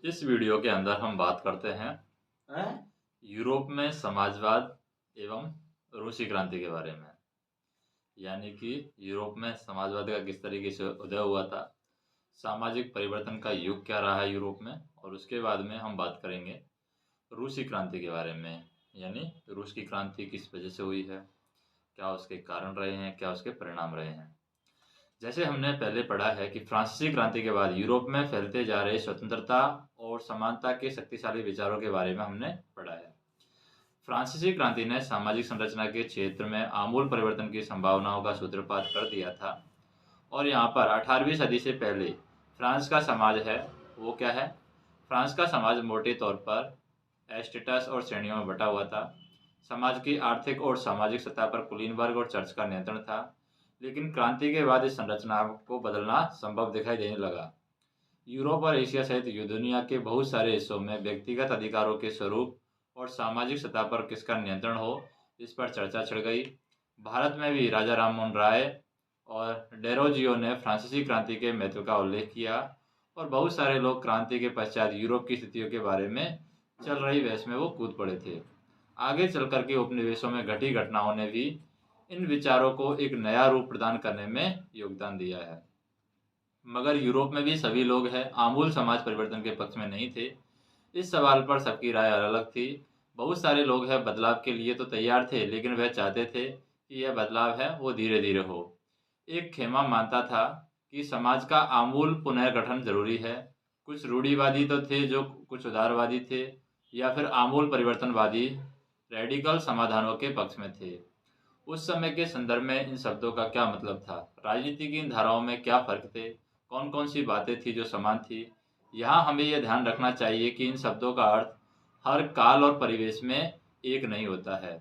इस वीडियो के अंदर हम बात करते हैं हैं? यूरोप में समाजवाद एवं रूसी क्रांति के बारे में। यानी कि यूरोप में समाजवाद का किस तरीके से उदय हुआ था, सामाजिक परिवर्तन का युग क्या रहा है यूरोप में, और उसके बाद में हम बात करेंगे रूसी क्रांति के बारे में। यानी रूस की क्रांति किस वजह से हुई है, क्या उसके कारण रहे हैं, क्या उसके परिणाम रहे हैं। जैसे हमने पहले पढ़ा है कि फ्रांसीसी क्रांति के बाद यूरोप में फैलते जा रहे स्वतंत्रता और समानता के शक्तिशाली विचारों के बारे में हमने पढ़ा है। फ्रांसीसी क्रांति ने सामाजिक संरचना के क्षेत्र में आमूल परिवर्तन की संभावनाओं का सूत्रपात कर दिया था। और यहाँ पर 18वीं सदी से पहले फ्रांस का समाज है वो क्या है। फ्रांस का समाज मोटे तौर पर एस्टेटस और श्रेणियों में बटा हुआ था। समाज की आर्थिक और सामाजिक सतह पर कुलीन वर्ग और चर्च का नियंत्रण था। लेकिन क्रांति के बाद इस संरचना को बदलना संभव दिखाई देने लगा। यूरोप और एशिया सहित दुनिया के बहुत सारे हिस्सों में व्यक्तिगत अधिकारों के स्वरूप और सामाजिक सतह पर किसका नियंत्रण हो, इस पर चर्चा छिड़ गई। भारत में भी राजा राममोहन राय और डेरोजियो ने फ्रांसीसी क्रांति के महत्व का उल्लेख किया, और बहुत सारे लोग क्रांति के पश्चात यूरोप की स्थितियों के बारे में चल रही बहस में वो कूद पड़े थे। आगे चलकर के उपनिवेशों में घटी घटनाओं ने भी इन विचारों को एक नया रूप प्रदान करने में योगदान दिया है। मगर यूरोप में भी सभी लोग हैं आमूल समाज परिवर्तन के पक्ष में नहीं थे। इस सवाल पर सबकी राय अलग अलग थी। बहुत सारे लोग हैं बदलाव के लिए तो तैयार थे, लेकिन वह चाहते थे कि यह बदलाव है वो धीरे धीरे हो। एक खेमा मानता था कि समाज का आमूल पुनर्गठन जरूरी है। कुछ रूढ़िवादी तो थे जो कुछ उदारवादी थे, या फिर आमूल परिवर्तनवादी रेडिकल समाधानों के पक्ष में थे। उस समय के संदर्भ में इन शब्दों का क्या मतलब था, राजनीति की इन धाराओं में क्या फर्क थे, कौन कौन सी बातें थी जो समान थी। यहाँ हमें यह ध्यान रखना चाहिए कि इन शब्दों का अर्थ हर काल और परिवेश में एक नहीं होता है।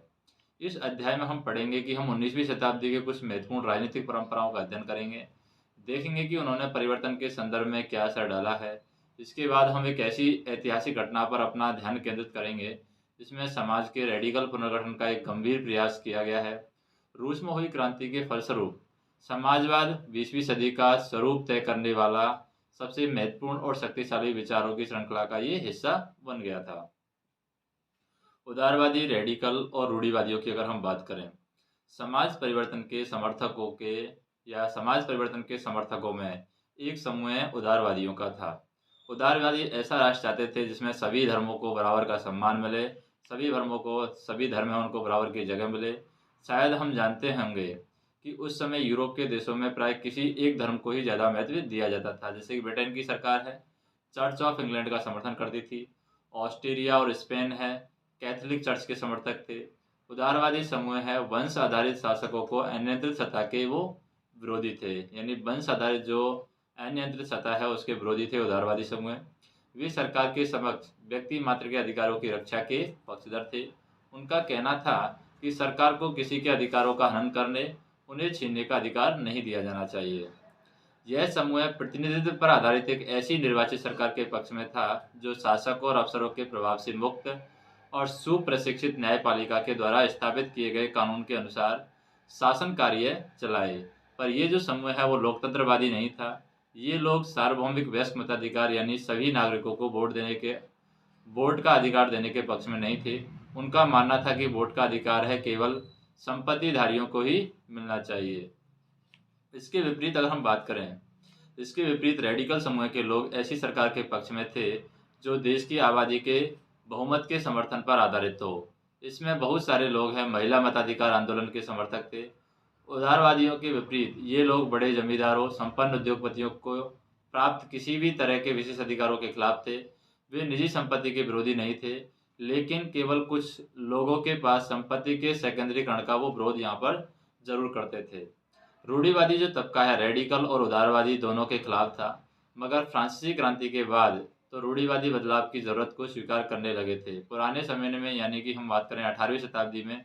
इस अध्याय में हम पढ़ेंगे कि हम 19वीं शताब्दी के कुछ महत्वपूर्ण राजनीतिक परंपराओं का अध्ययन करेंगे, देखेंगे कि उन्होंने परिवर्तन के संदर्भ में क्या असर डाला है। इसके बाद हम एक ऐसी ऐतिहासिक घटना पर अपना ध्यान केंद्रित करेंगे जिसमें समाज के रेडिकल पुनर्गठन का एक गंभीर प्रयास किया गया है। रूस में हुई क्रांति के फलस्वरूप समाजवाद 20वीं सदी का स्वरूप तय करने वाला सबसे महत्वपूर्ण और शक्तिशाली विचारों की श्रृंखला का ये हिस्सा बन गया था। उदारवादी, रेडिकल और रूढ़िवादियों की अगर हम बात करें, समाज परिवर्तन के समर्थकों के या समाज परिवर्तन के समर्थकों में एक समूह उदारवादियों का था। उदारवादी ऐसा राष्ट्र चाहते थे जिसमें सभी धर्मों को बराबर का सम्मान मिले, सभी धर्मों को, सभी धर्म में उनको बराबर की जगह मिले। शायद हम जानते होंगे कि उस समय यूरोप के देशों में प्राय किसी एक धर्म को ही ज़्यादा महत्व दिया जाता था। जैसे कि ब्रिटेन की सरकार है, चर्च ऑफ इंग्लैंड का समर्थन करती थी। ऑस्ट्रेलिया और स्पेन है, कैथोलिक चर्च के समर्थक थे। उदारवादी समूह है, वंश आधारित शासकों को अनियंत्रित सत्ता के वो विरोधी थे। यानी वंश आधारित जो अनियंत्रित सत्ता है उसके विरोधी थे उदारवादी समूह। वे सरकार के समक्ष व्यक्ति मात्र के अधिकारों की रक्षा के पक्षधर थे। उनका कहना था कि सरकार को किसी के अधिकारों का हनन करने, उन्हें छीनने का अधिकार नहीं दिया जाना चाहिए। यह समूह प्रतिनिधित्व पर आधारित एक ऐसी निर्वाचित सरकार के पक्ष में था जो शासक और अफसरों के प्रभाव से मुक्त और सुप्रशिक्षित न्यायपालिका के द्वारा स्थापित किए गए कानून के अनुसार शासन कार्य चलाए। पर यह जो समूह है वो लोकतंत्रवादी नहीं था। ये लोग सार्वभौमिक वयस्क मताधिकार यानी सभी नागरिकों को वोट का अधिकार देने के पक्ष में नहीं थे। उनका मानना था कि वोट का अधिकार है केवल संपत्तिधारियों को ही मिलना चाहिए। इसके विपरीत अगर हम बात करें, इसके विपरीत रेडिकल समूह के लोग ऐसी सरकार के पक्ष में थे जो देश की आबादी के बहुमत के समर्थन पर आधारित हो। इसमें बहुत सारे लोग हैं महिला मताधिकार आंदोलन के समर्थक थे। उदारवादियों के विपरीत ये लोग बड़े जमींदारों, संपन्न उद्योगपतियों को प्राप्त किसी भी तरह के विशेष अधिकारों के खिलाफ थे। वे निजी संपत्ति के विरोधी नहीं थे, लेकिन केवल कुछ लोगों के पास संपत्ति के सेकेंडरीकरण का वो विरोध यहाँ पर जरूर करते थे। रूढ़िवादी जो तबका है रेडिकल और उदारवादी दोनों के खिलाफ था, मगर फ्रांसीसी क्रांति के बाद तो रूढ़िवादी बदलाव की जरूरत को स्वीकार करने लगे थे। पुराने समय में यानी कि हम बात करें 18वीं शताब्दी में,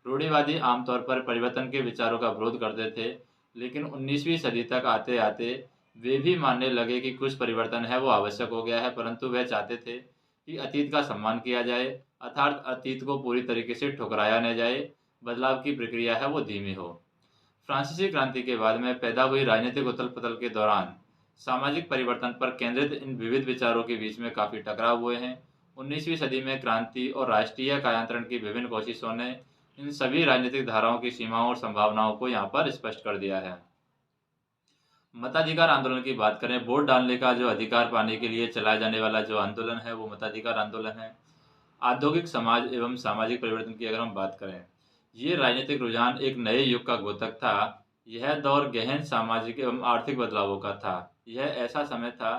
रूढ़िवादी आमतौर पर परिवर्तन के विचारों का विरोध करते थे, लेकिन 19वीं सदी तक आते आते वे भी मानने लगे कि कुछ परिवर्तन है वो आवश्यक हो गया है, परंतु वह चाहते थे कि अतीत का सम्मान किया जाए, अर्थात अतीत को पूरी तरीके से ठुकराया न जाए, बदलाव की प्रक्रिया है वो धीमी हो। फ्रांसीसी क्रांति के बाद में पैदा हुई राजनीतिक उथल पुथल के दौरान सामाजिक परिवर्तन पर केंद्रित इन विविध विचारों के बीच में काफ़ी टकराव हुए हैं। 19वीं सदी में क्रांति और राष्ट्रीय कायांतरण की विभिन्न कोशिशों ने इन सभी राजनीतिक धाराओं की सीमाओं और संभावनाओं को यहाँ पर स्पष्ट कर दिया है। मताधिकार आंदोलन की बात करें, वोट डालने का जो अधिकार पाने के लिए चलाया जाने वाला जो आंदोलन है वो मताधिकार आंदोलन है। औद्योगिक समाज एवं सामाजिक परिवर्तन की अगर हम बात करें, ये राजनीतिक रुझान एक नए युग का द्योतक था। यह दौर गहन सामाजिक एवं आर्थिक बदलावों का था। यह ऐसा समय था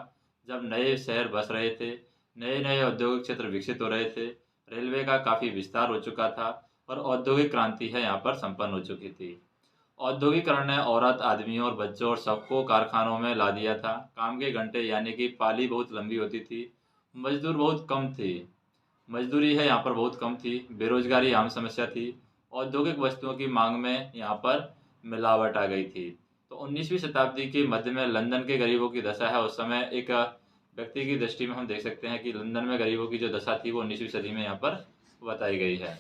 जब नए शहर बस रहे थे, नए नए औद्योगिक क्षेत्र विकसित हो रहे थे, रेलवे का काफ़ी विस्तार हो चुका था और औद्योगिक क्रांति है यहाँ पर संपन्न हो चुकी थी। औद्योगिकरण ने औरत, आदमियों और बच्चों और सबको कारखानों में ला दिया था। काम के घंटे यानी कि पाली बहुत लंबी होती थी, मजदूर बहुत कम थे, मजदूरी है यहाँ पर बहुत कम थी, बेरोजगारी आम समस्या थी, औद्योगिक वस्तुओं की मांग में यहाँ पर मिलावट आ गई थी। तो 19वीं शताब्दी के मध्य में लंदन के गरीबों की दशा है, उस समय एक व्यक्ति की दृष्टि में हम देख सकते हैं कि लंदन में गरीबों की जो दशा थी वो 19वीं सदी में यहाँ पर बताई गई है।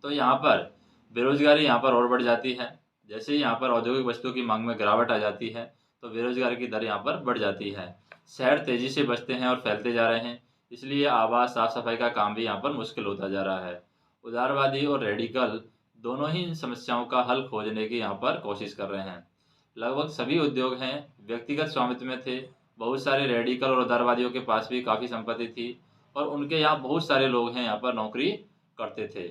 तो यहाँ पर बेरोजगारी यहाँ पर और बढ़ जाती है। जैसे ही यहाँ पर औद्योगिक वस्तुओं की मांग में गिरावट आ जाती है तो बेरोजगारी की दर यहाँ पर बढ़ जाती है। शहर तेजी से बसते हैं और फैलते जा रहे हैं, इसलिए आवास, साफ सफाई का काम भी यहाँ पर मुश्किल होता जा रहा है। उदारवादी और रेडिकल दोनों ही इन समस्याओं का हल खोजने की यहाँ पर कोशिश कर रहे हैं। लगभग सभी उद्योग हैं व्यक्तिगत स्वामित्व में थे। बहुत सारे रेडिकल और उदारवादियों के पास भी काफ़ी संपत्ति थी और उनके यहाँ बहुत सारे लोग हैं यहाँ पर नौकरी करते थे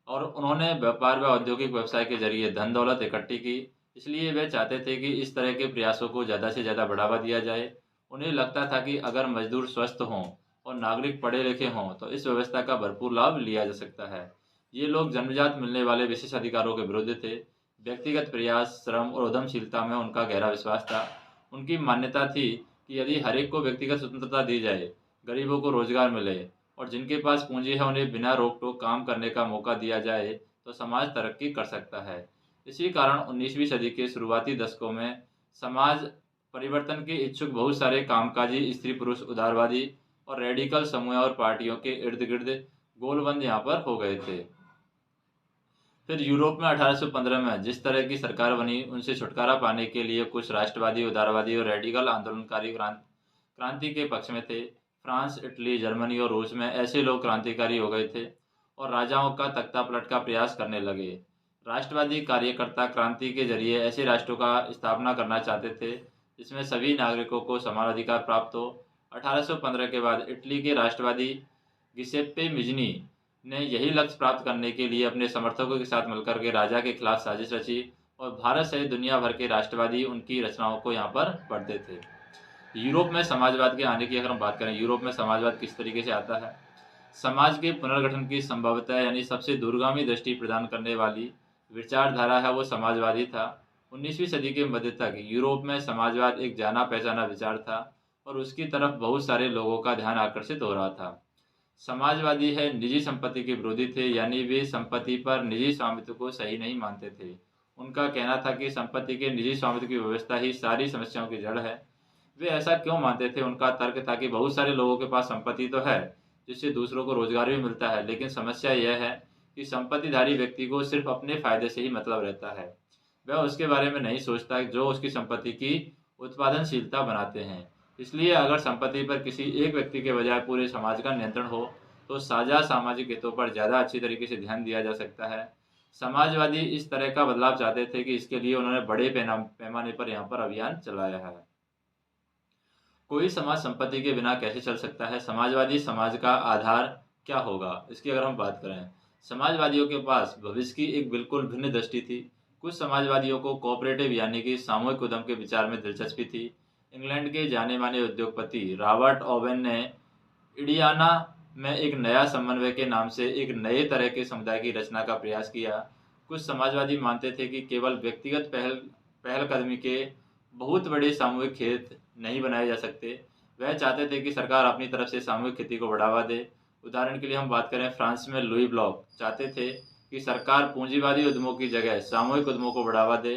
और उन्होंने व्यापार व औद्योगिक व्यवसाय के जरिए धन दौलत इकट्ठी की। इसलिए वे चाहते थे कि इस तरह के प्रयासों को ज़्यादा से ज़्यादा बढ़ावा दिया जाए। उन्हें लगता था कि अगर मजदूर स्वस्थ हों और नागरिक पढ़े लिखे हों तो इस व्यवस्था का भरपूर लाभ लिया जा सकता है। ये लोग जन्मजात मिलने वाले विशेष अधिकारों के विरुद्ध थे। व्यक्तिगत प्रयास, श्रम और उद्यमशीलता में उनका गहरा विश्वास था। उनकी मान्यता थी कि यदि हर एक को व्यक्तिगत स्वतंत्रता दी जाए, गरीबों को रोजगार मिले और जिनके पास पूंजी है उन्हें बिना रोक टोक काम करने का मौका दिया जाए तो समाज तरक्की कर सकता है। इसी कारण 19वीं सदी के शुरुआती दशकों में समाज परिवर्तन के इच्छुक बहुत सारे कामकाजी स्त्री पुरुष, उदारवादी और रेडिकल समूह और पार्टियों के इर्द गिर्द गोलबंद यहाँ पर हो गए थे। फिर यूरोप में 1815 में जिस तरह की सरकार बनी, उनसे छुटकारा पाने के लिए कुछ राष्ट्रवादी, उदारवादी और रेडिकल आंदोलनकारी क्रांति के पक्ष में थे। फ्रांस, इटली, जर्मनी और रूस में ऐसे लोग क्रांतिकारी हो गए थे और राजाओं का तख्ता पलट का प्रयास करने लगे। राष्ट्रवादी कार्यकर्ता क्रांति के जरिए ऐसे राष्ट्रों का स्थापना करना चाहते थे जिसमें सभी नागरिकों को समान अधिकार प्राप्त हो। 1815 के बाद इटली के राष्ट्रवादी गिसेप्पे मिजनी ने यही लक्ष्य प्राप्त करने के लिए अपने समर्थकों के साथ मिलकर के राजा के खिलाफ साजिश रची और भारत सहित दुनिया भर के राष्ट्रवादी उनकी रचनाओं को यहाँ पर पढ़ते थे। यूरोप में समाजवाद के आने की अगर हम बात करें, यूरोप में समाजवाद किस तरीके से आता है। समाज के पुनर्गठन की संभवतः यानी सबसे दूरगामी दृष्टि प्रदान करने वाली विचारधारा है वो समाजवादी था। 19वीं सदी के मध्य तक यूरोप में समाजवाद एक जाना पहचाना विचार था और उसकी तरफ बहुत सारे लोगों का ध्यान आकर्षित हो रहा था। समाजवादी है निजी संपत्ति के विरोधी थे, यानी वे संपत्ति पर निजी स्वामित्व को सही नहीं मानते थे। उनका कहना था कि संपत्ति के निजी स्वामित्व की व्यवस्था ही सारी समस्याओं की जड़ है। वे ऐसा क्यों मानते थे? उनका तर्क था कि बहुत सारे लोगों के पास संपत्ति तो है जिससे दूसरों को रोजगार भी मिलता है, लेकिन समस्या यह है कि संपत्तिधारी व्यक्ति को सिर्फ अपने फायदे से ही मतलब रहता है। वह उसके बारे में नहीं सोचता जो उसकी संपत्ति की उत्पादनशीलता बनाते हैं। इसलिए अगर संपत्ति पर किसी एक व्यक्ति के बजाय पूरे समाज का नियंत्रण हो तो साझा सामाजिक हितों पर ज़्यादा अच्छी तरीके से ध्यान दिया जा सकता है। समाजवादी इस तरह का बदलाव चाहते थे कि इसके लिए उन्होंने बड़े पैमाने पर यहाँ पर अभियान चलाया है। कोई समाज संपत्ति के बिना कैसे चल सकता है? समाजवादी समाज का आधार क्या होगा, इसकी अगर हम बात करें, समाजवादियों के पास भविष्य की एक बिल्कुल भिन्न दृष्टि थी। कुछ समाजवादियों को कोऑपरेटिव यानी कि सामूहिक उद्यम के विचार में दिलचस्पी थी। इंग्लैंड के जाने माने उद्योगपति रॉबर्ट ओवेन ने इंडियाना में एक नया समन्वय के नाम से एक नए तरह के समुदाय की रचना का प्रयास किया। कुछ समाजवादी मानते थे कि केवल व्यक्तिगत पहलकदमी के बहुत बड़े सामूहिक खेत नहीं बनाए जा सकते। वह चाहते थे कि सरकार अपनी तरफ से सामूहिक खेती को बढ़ावा दे। उदाहरण के लिए हम बात करें, फ्रांस में लुई ब्लॉक चाहते थे कि सरकार पूंजीवादी उद्यमों की जगह सामूहिक उद्यमों को बढ़ावा दे।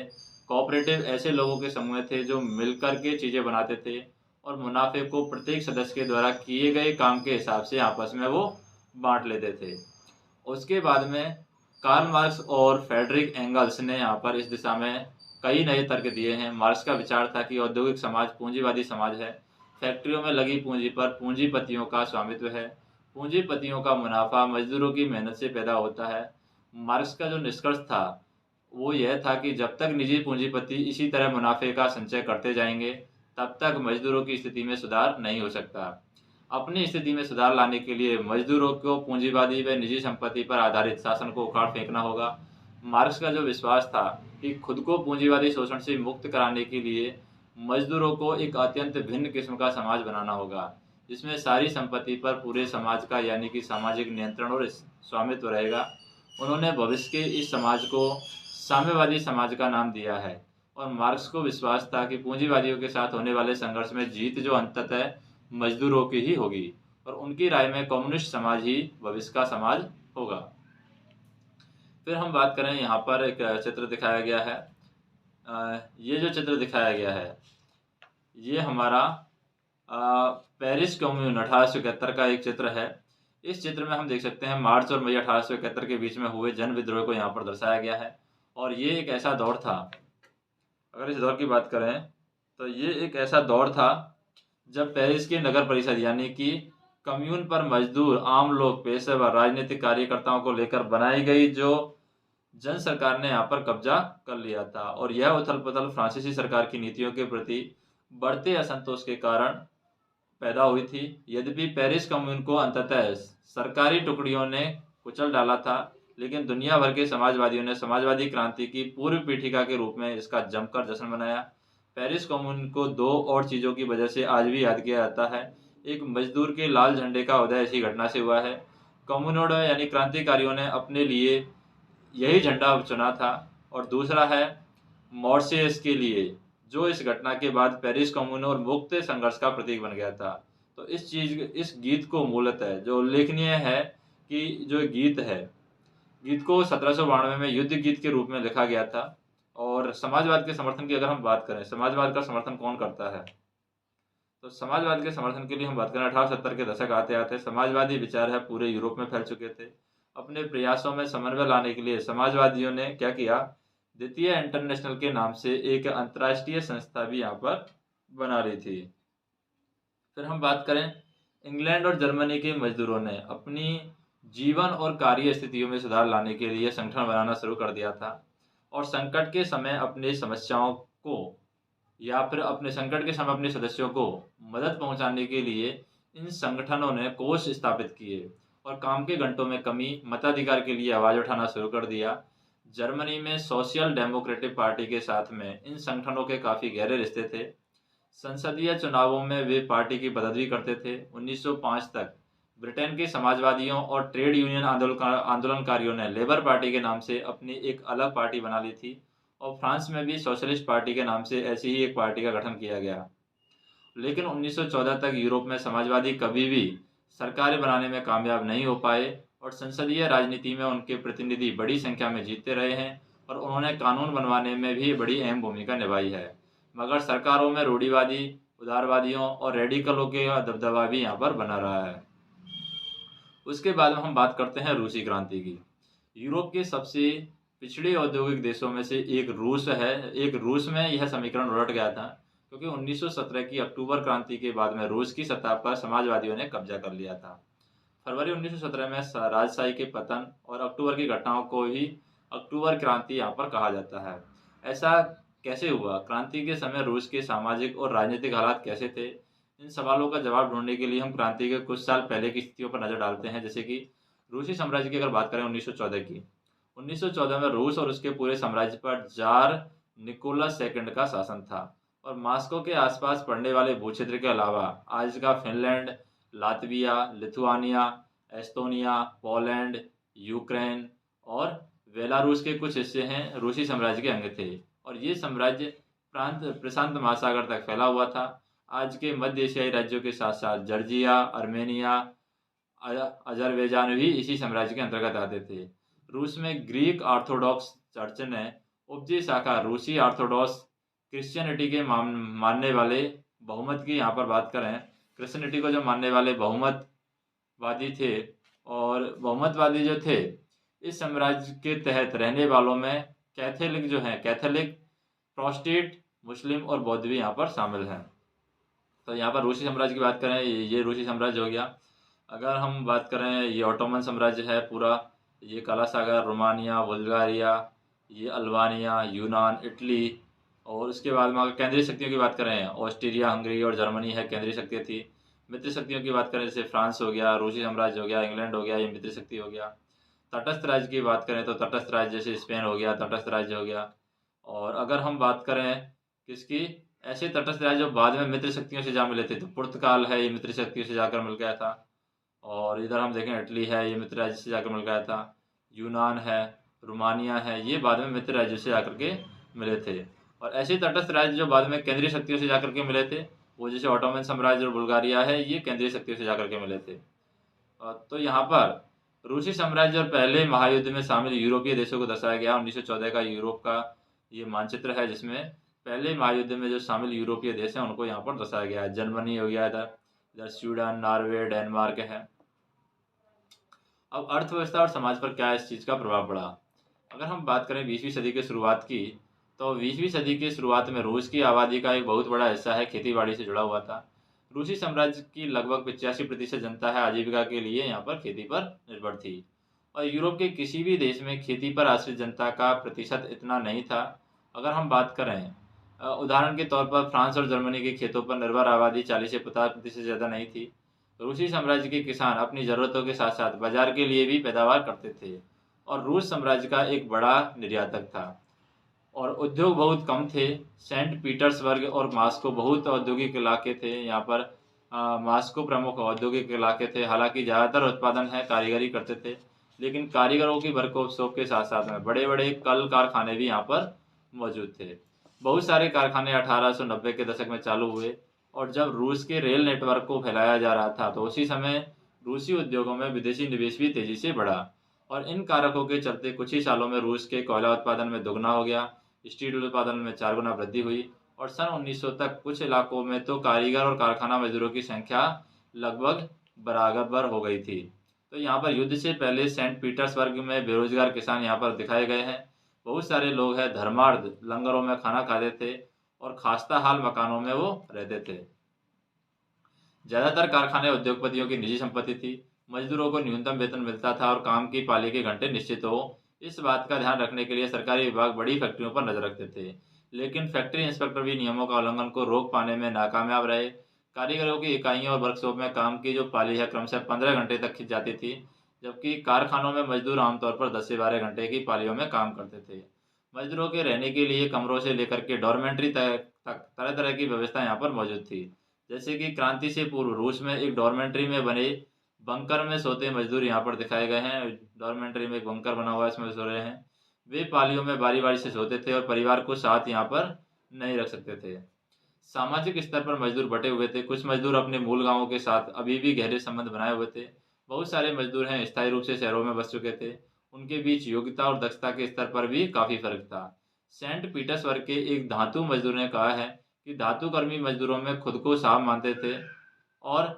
कोऑपरेटिव ऐसे लोगों के समूह थे जो मिलकर के चीज़ें बनाते थे और मुनाफे को प्रत्येक सदस्य के द्वारा किए गए काम के हिसाब से आपस में वो बांट लेते थे। उसके बाद में कार्ल मार्क्स और फ्रेडरिक एंगल्स ने यहाँ पर इस दिशा में कई नए तर्क दिए हैं। मार्क्स का विचार था कि औद्योगिक समाज पूंजीवादी समाज है। फैक्ट्रियों में लगी पूंजी पर पूंजीपतियों का स्वामित्व है। पूंजीपतियों का मुनाफा मजदूरों की मेहनत से पैदा होता है। मार्क्स का जो निष्कर्ष था वो यह था कि जब तक निजी पूंजीपति इसी तरह मुनाफे का संचय करते जाएंगे तब तक मजदूरों की स्थिति में सुधार नहीं हो सकता। अपनी स्थिति में सुधार लाने के लिए मजदूरों को पूंजीवादी व निजी संपत्ति पर आधारित शासन को उखाड़ फेंकना होगा। मार्क्स का जो विश्वास था कि खुद को पूंजीवादी शोषण से मुक्त कराने के लिए मजदूरों को एक अत्यंत भिन्न किस्म का समाज बनाना होगा, जिसमें सारी संपत्ति पर पूरे समाज का यानी कि सामाजिक नियंत्रण और स्वामित्व रहेगा। उन्होंने भविष्य के इस समाज को साम्यवादी समाज का नाम दिया है और मार्क्स को विश्वास था कि पूंजीवादियों के साथ होने वाले संघर्ष में जीत जो अंततः मजदूरों की ही होगी और उनकी राय में कम्युनिस्ट समाज ही भविष्य का समाज होगा। फिर हम बात करें, यहाँ पर एक चित्र दिखाया गया है। ये जो चित्र दिखाया गया है ये हमारा पेरिस कम्यून 1871 का एक चित्र है। इस चित्र में हम देख सकते हैं मार्च और मई 1871 के बीच में हुए जन विद्रोह को यहाँ पर दर्शाया गया है। और ये एक ऐसा दौर था, अगर इस दौर की बात करें तो ये एक ऐसा दौर था जब पेरिस की नगर परिषद यानी कि कम्यून पर मजदूर, आम लोग, पेशेवर, राजनीतिक कार्यकर्ताओं को लेकर बनाई गई जो जन सरकार ने यहाँ पर कब्जा कर लिया था। और यह उथल पुथल फ्रांसीसी सरकार की नीतियों के प्रति बढ़ते असंतोष के कारण पैदा हुई थी। यद्यपि पेरिस कम्यून को अंततः सरकारी टुकड़ियों ने कुचल डाला था, लेकिन दुनिया भर के समाजवादियों ने समाजवादी क्रांति की पूर्व पीठिका के रूप में इसका जमकर जश्न मनाया। पेरिस कम्यून को दो और चीज़ों की वजह से आज भी याद किया जाता है। एक, मजदूर के लाल झंडे का उदय इसी घटना से हुआ है। कम्युनिस्टों यानी क्रांतिकारियों ने अपने लिए यही झंडा चुना था। और दूसरा है मॉर्सियस के लिए, जो इस घटना के बाद पेरिस कम्यून और मुक्त संघर्ष का प्रतीक बन गया था। तो इस गीत को मूलतः जो उल्लेखनीय है कि जो गीत है, गीत को 1792 में युद्ध गीत के रूप में लिखा गया था। और समाजवाद के समर्थन की अगर हम बात करें, समाजवाद का समर्थन कौन करता है, तो समाजवाद के समर्थन के लिए हम बात करें 1870 के दशक आते आते समाजवादी विचार है पूरे यूरोप में फैल चुके थे। अपने प्रयासों में समन्वय लाने के लिए समाजवादियों ने क्या किया, द्वितीय इंटरनेशनल के नाम से एक अंतर्राष्ट्रीय संस्था भी यहाँ पर बना रही थी। फिर हम बात करें, इंग्लैंड और जर्मनी के मजदूरों ने अपनी जीवन और कार्य स्थितियों में सुधार लाने के लिए संगठन बनाना शुरू कर दिया था। और संकट के समय अपनी समस्याओं को या फिर अपने संकट के समय अपने सदस्यों को मदद पहुंचाने के लिए इन संगठनों ने कोष स्थापित किए और काम के घंटों में कमी, मताधिकार के लिए आवाज उठाना शुरू कर दिया। जर्मनी में सोशल डेमोक्रेटिक पार्टी के साथ में इन संगठनों के काफ़ी गहरे रिश्ते थे। संसदीय चुनावों में वे पार्टी की मदद भी करते थे। 1905 तक ब्रिटेन के समाजवादियों और ट्रेड यूनियन आंदोलनकारियों ने लेबर पार्टी के नाम से अपनी एक अलग पार्टी बना ली थी। और फ्रांस में भी सोशलिस्ट पार्टी के नाम से ऐसी ही एक पार्टी का गठन किया गया। लेकिन 1914 तक यूरोप में समाजवादी कभी भी सरकारें बनाने में कामयाब नहीं हो पाए और संसदीय राजनीति में उनके प्रतिनिधि बड़ी संख्या में जीतते रहे हैं और उन्होंने कानून बनवाने में भी बड़ी अहम भूमिका निभाई है। मगर सरकारों में रूढ़िवादी, उदारवादियों और रेडिकलों के दबदबा भी यहाँ पर बना रहा है। उसके बाद में हम बात करते हैं रूसी क्रांति की। यूरोप के सबसे पिछड़े औद्योगिक देशों में से एक रूस है। एक रूस में यह समीकरण उलट गया था क्योंकि 1917 की अक्टूबर क्रांति के बाद में रूस की सत्ता पर समाजवादियों ने कब्जा कर लिया था। फरवरी 1917 में राजशाही के पतन और अक्टूबर की घटनाओं को ही अक्टूबर क्रांति यहाँ पर कहा जाता है। ऐसा कैसे हुआ? क्रांति के समय रूस के सामाजिक और राजनीतिक हालात कैसे थे? इन सवालों का जवाब ढूंढने के लिए हम क्रांति के कुछ साल पहले की स्थितियों पर नजर डालते हैं। जैसे कि रूसी साम्राज्य की अगर बात करें 1914 की, 1914 में रूस और उसके पूरे साम्राज्य पर जार निकोलस सेकंड का शासन था और मॉस्को के आसपास पड़ने वाले भूक्षेत्र के अलावा आज का Finland, Latvia, Lithuania, Estonia, Poland, Ukraine और बेलारूस के कुछ हिस्से हैं रूसी साम्राज्य के अंग थे। और ये साम्राज्य प्रांत प्रशांत महासागर तक फैला हुआ था। आज के मध्य एशियाई राज्यों के साथ साथ जॉर्जिया, आर्मेनिया, अजरबैजान भी इसी साम्राज्य के अंतर्गत आते थे। रूस में ग्रीक ऑर्थोडॉक्स चर्च ने उपजी शाखा रूसी ऑर्थोडॉक्स क्रिश्चियनिटी के मानने वाले बहुमत की यहाँ पर बात करें, क्रिश्चियनिटी को जो मानने वाले बहुमतवादी थे और बहुमतवादी जो थे इस साम्राज्य के तहत रहने वालों में कैथोलिक जो हैं, कैथोलिक प्रोटेस्टेंट, मुस्लिम और बौद्ध भी यहाँ पर शामिल हैं। तो यहाँ पर रूसी साम्राज्य की बात करें, ये रूसी साम्राज्य हो गया। अगर हम बात करें, ये ऑटोमन साम्राज्य है पूरा, ये काला सागर, रोमानिया, बुल्गारिया, ये अल्बानिया, यूनान, इटली। और उसके बाद में अगर केंद्रीय शक्तियों की बात करें, ऑस्ट्रिया, हंगरी और जर्मनी है केंद्रीय शक्तियाँ थी। मित्र शक्तियों की बात करें, जैसे फ्रांस हो गया, रूसी साम्राज्य हो गया, इंग्लैंड हो गया, ये मित्र शक्ति हो गया। तटस्थ राज्य की बात करें तो तटस्थ राज्य जैसे स्पेन हो गया, तटस्थ राज्य हो गया। और अगर हम बात करें किसकी, ऐसे तटस्थ राज्य जो बाद में मित्र शक्तियों से जा मिले थे, तो पुर्तगाल है, ये मित्र शक्तियों से जाकर मिल गया था। और इधर हम देखें, इटली है, ये मित्र राज्य से जाकर मिल गया था। यूनान है, रोमानिया है, ये बाद में मित्र राज्यों से जाकर के मिले थे। और ऐसे तटस्थ राज्य जो बाद में केंद्रीय शक्तियों से जाकर के मिले थे, वो जैसे ऑटोमन साम्राज्य और बुल्गारिया है, ये केंद्रीय शक्तियों से जाकर के मिले थे। तो यहाँ पर रूसी साम्राज्य और पहले महायुद्ध में शामिल यूरोपीय देशों को दर्शाया गया। 1914 का यूरोप का ये मानचित्र है, जिसमें पहले महायुद्ध में जो शामिल यूरोपीय देश हैं उनको यहाँ पर दर्शाया गया है। जर्मनी हो गया, इधर इधर स्वीडन, नॉर्वे, डेनमार्क है। अब अर्थव्यवस्था और समाज पर क्या इस चीज़ का प्रभाव पड़ा। अगर हम बात करें 20वीं सदी की शुरुआत की, तो 20वीं सदी की शुरुआत में रूस की आबादी का एक बहुत बड़ा हिस्सा है खेती-बाड़ी से जुड़ा हुआ था। रूसी साम्राज्य की लगभग 85% जनता है आजीविका के लिए यहाँ पर खेती पर निर्भर थी। और यूरोप के किसी भी देश में खेती पर आश्रित जनता का प्रतिशत इतना नहीं था। अगर हम बात करें, उदाहरण के तौर पर फ्रांस और जर्मनी के खेतों पर निर्भर आबादी 40 से 50% से ज़्यादा नहीं थी। रूसी साम्राज्य के किसान अपनी ज़रूरतों के साथ साथ बाजार के लिए भी पैदावार करते थे और रूस साम्राज्य का एक बड़ा निर्यातक था। और उद्योग बहुत कम थे। सेंट पीटर्सबर्ग और मास्को बहुत औद्योगिक इलाके थे। यहाँ पर मास्को प्रमुख औद्योगिक इलाके थे। हालांकि ज़्यादातर उत्पादन है कारीगरी करते थे, लेकिन कारीगरों की वर्कशॉप के साथ साथ में बड़े बड़े कल कारखाने भी यहाँ पर मौजूद थे। बहुत सारे कारखाने 1890 के दशक में चालू हुए। और जब रूस के रेल नेटवर्क को फैलाया जा रहा था, तो उसी समय रूसी उद्योगों में विदेशी निवेश भी तेजी से बढ़ा। और इन कारकों के चलते कुछ ही सालों में रूस के कोयला उत्पादन में दोगुना हो गया, स्टील उत्पादन में 4 गुना वृद्धि हुई। और सन 1900 तक कुछ इलाकों में तो कारीगर और कारखाना मजदूरों की संख्या लगभग बराबर हो गई थी। तो यहाँ पर युद्ध से पहले सेंट पीटर्सबर्ग में बेरोजगार किसान यहाँ पर दिखाए गए हैं। बहुत सारे लोग हैं धर्मार्थ लंगरों में खाना खाते थे और खास्ता हाल मकानों में वो रहते थे। ज़्यादातर कारखाने उद्योगपतियों की निजी संपत्ति थी। मजदूरों को न्यूनतम वेतन मिलता था और काम की पाली के घंटे निश्चित हो। इस बात का ध्यान रखने के लिए सरकारी विभाग बड़ी फैक्ट्रियों पर नजर रखते थे, लेकिन फैक्ट्री इंस्पेक्टर भी नियमों का उल्लंघन को रोक पाने में नाकामयाब रहे। कारीगरों की इकाइयों और वर्कशॉप में काम की जो पाली है क्रमशः 15 घंटे तक खिंच जाती थी, जबकि कारखानों में मजदूर आमतौर पर 10 से 12 घंटे की पालियों में काम करते थे। मजदूरों के रहने के लिए कमरों से लेकर के डॉर्मेंट्री तक तरह तरह की व्यवस्था यहाँ पर मौजूद थी। जैसे कि क्रांति से पूर्व रूस में एक डॉर्मेंट्री में बने बंकर में सोते मजदूर यहाँ पर दिखाए गए हैं। डॉर्मेंट्री में एक बंकर बना हुआ है, इसमें सो रहे हैं। वे पालियों में बारी बारी से सोते थे और परिवार को साथ यहाँ पर नहीं रख सकते थे। सामाजिक स्तर पर मजदूर बटे हुए थे। कुछ मजदूर अपने मूल गांवों के साथ अभी भी गहरे संबंध बनाए हुए थे। बहुत सारे मजदूर हैं स्थायी रूप से शहरों में बस चुके थे। उनके बीच योग्यता और दक्षता के स्तर पर भी काफी फर्क था। सेंट पीटर्सबर्ग के एक धातु मजदूर ने कहा है कि धातु कर्मी मजदूरों में खुद को साहब मानते थे और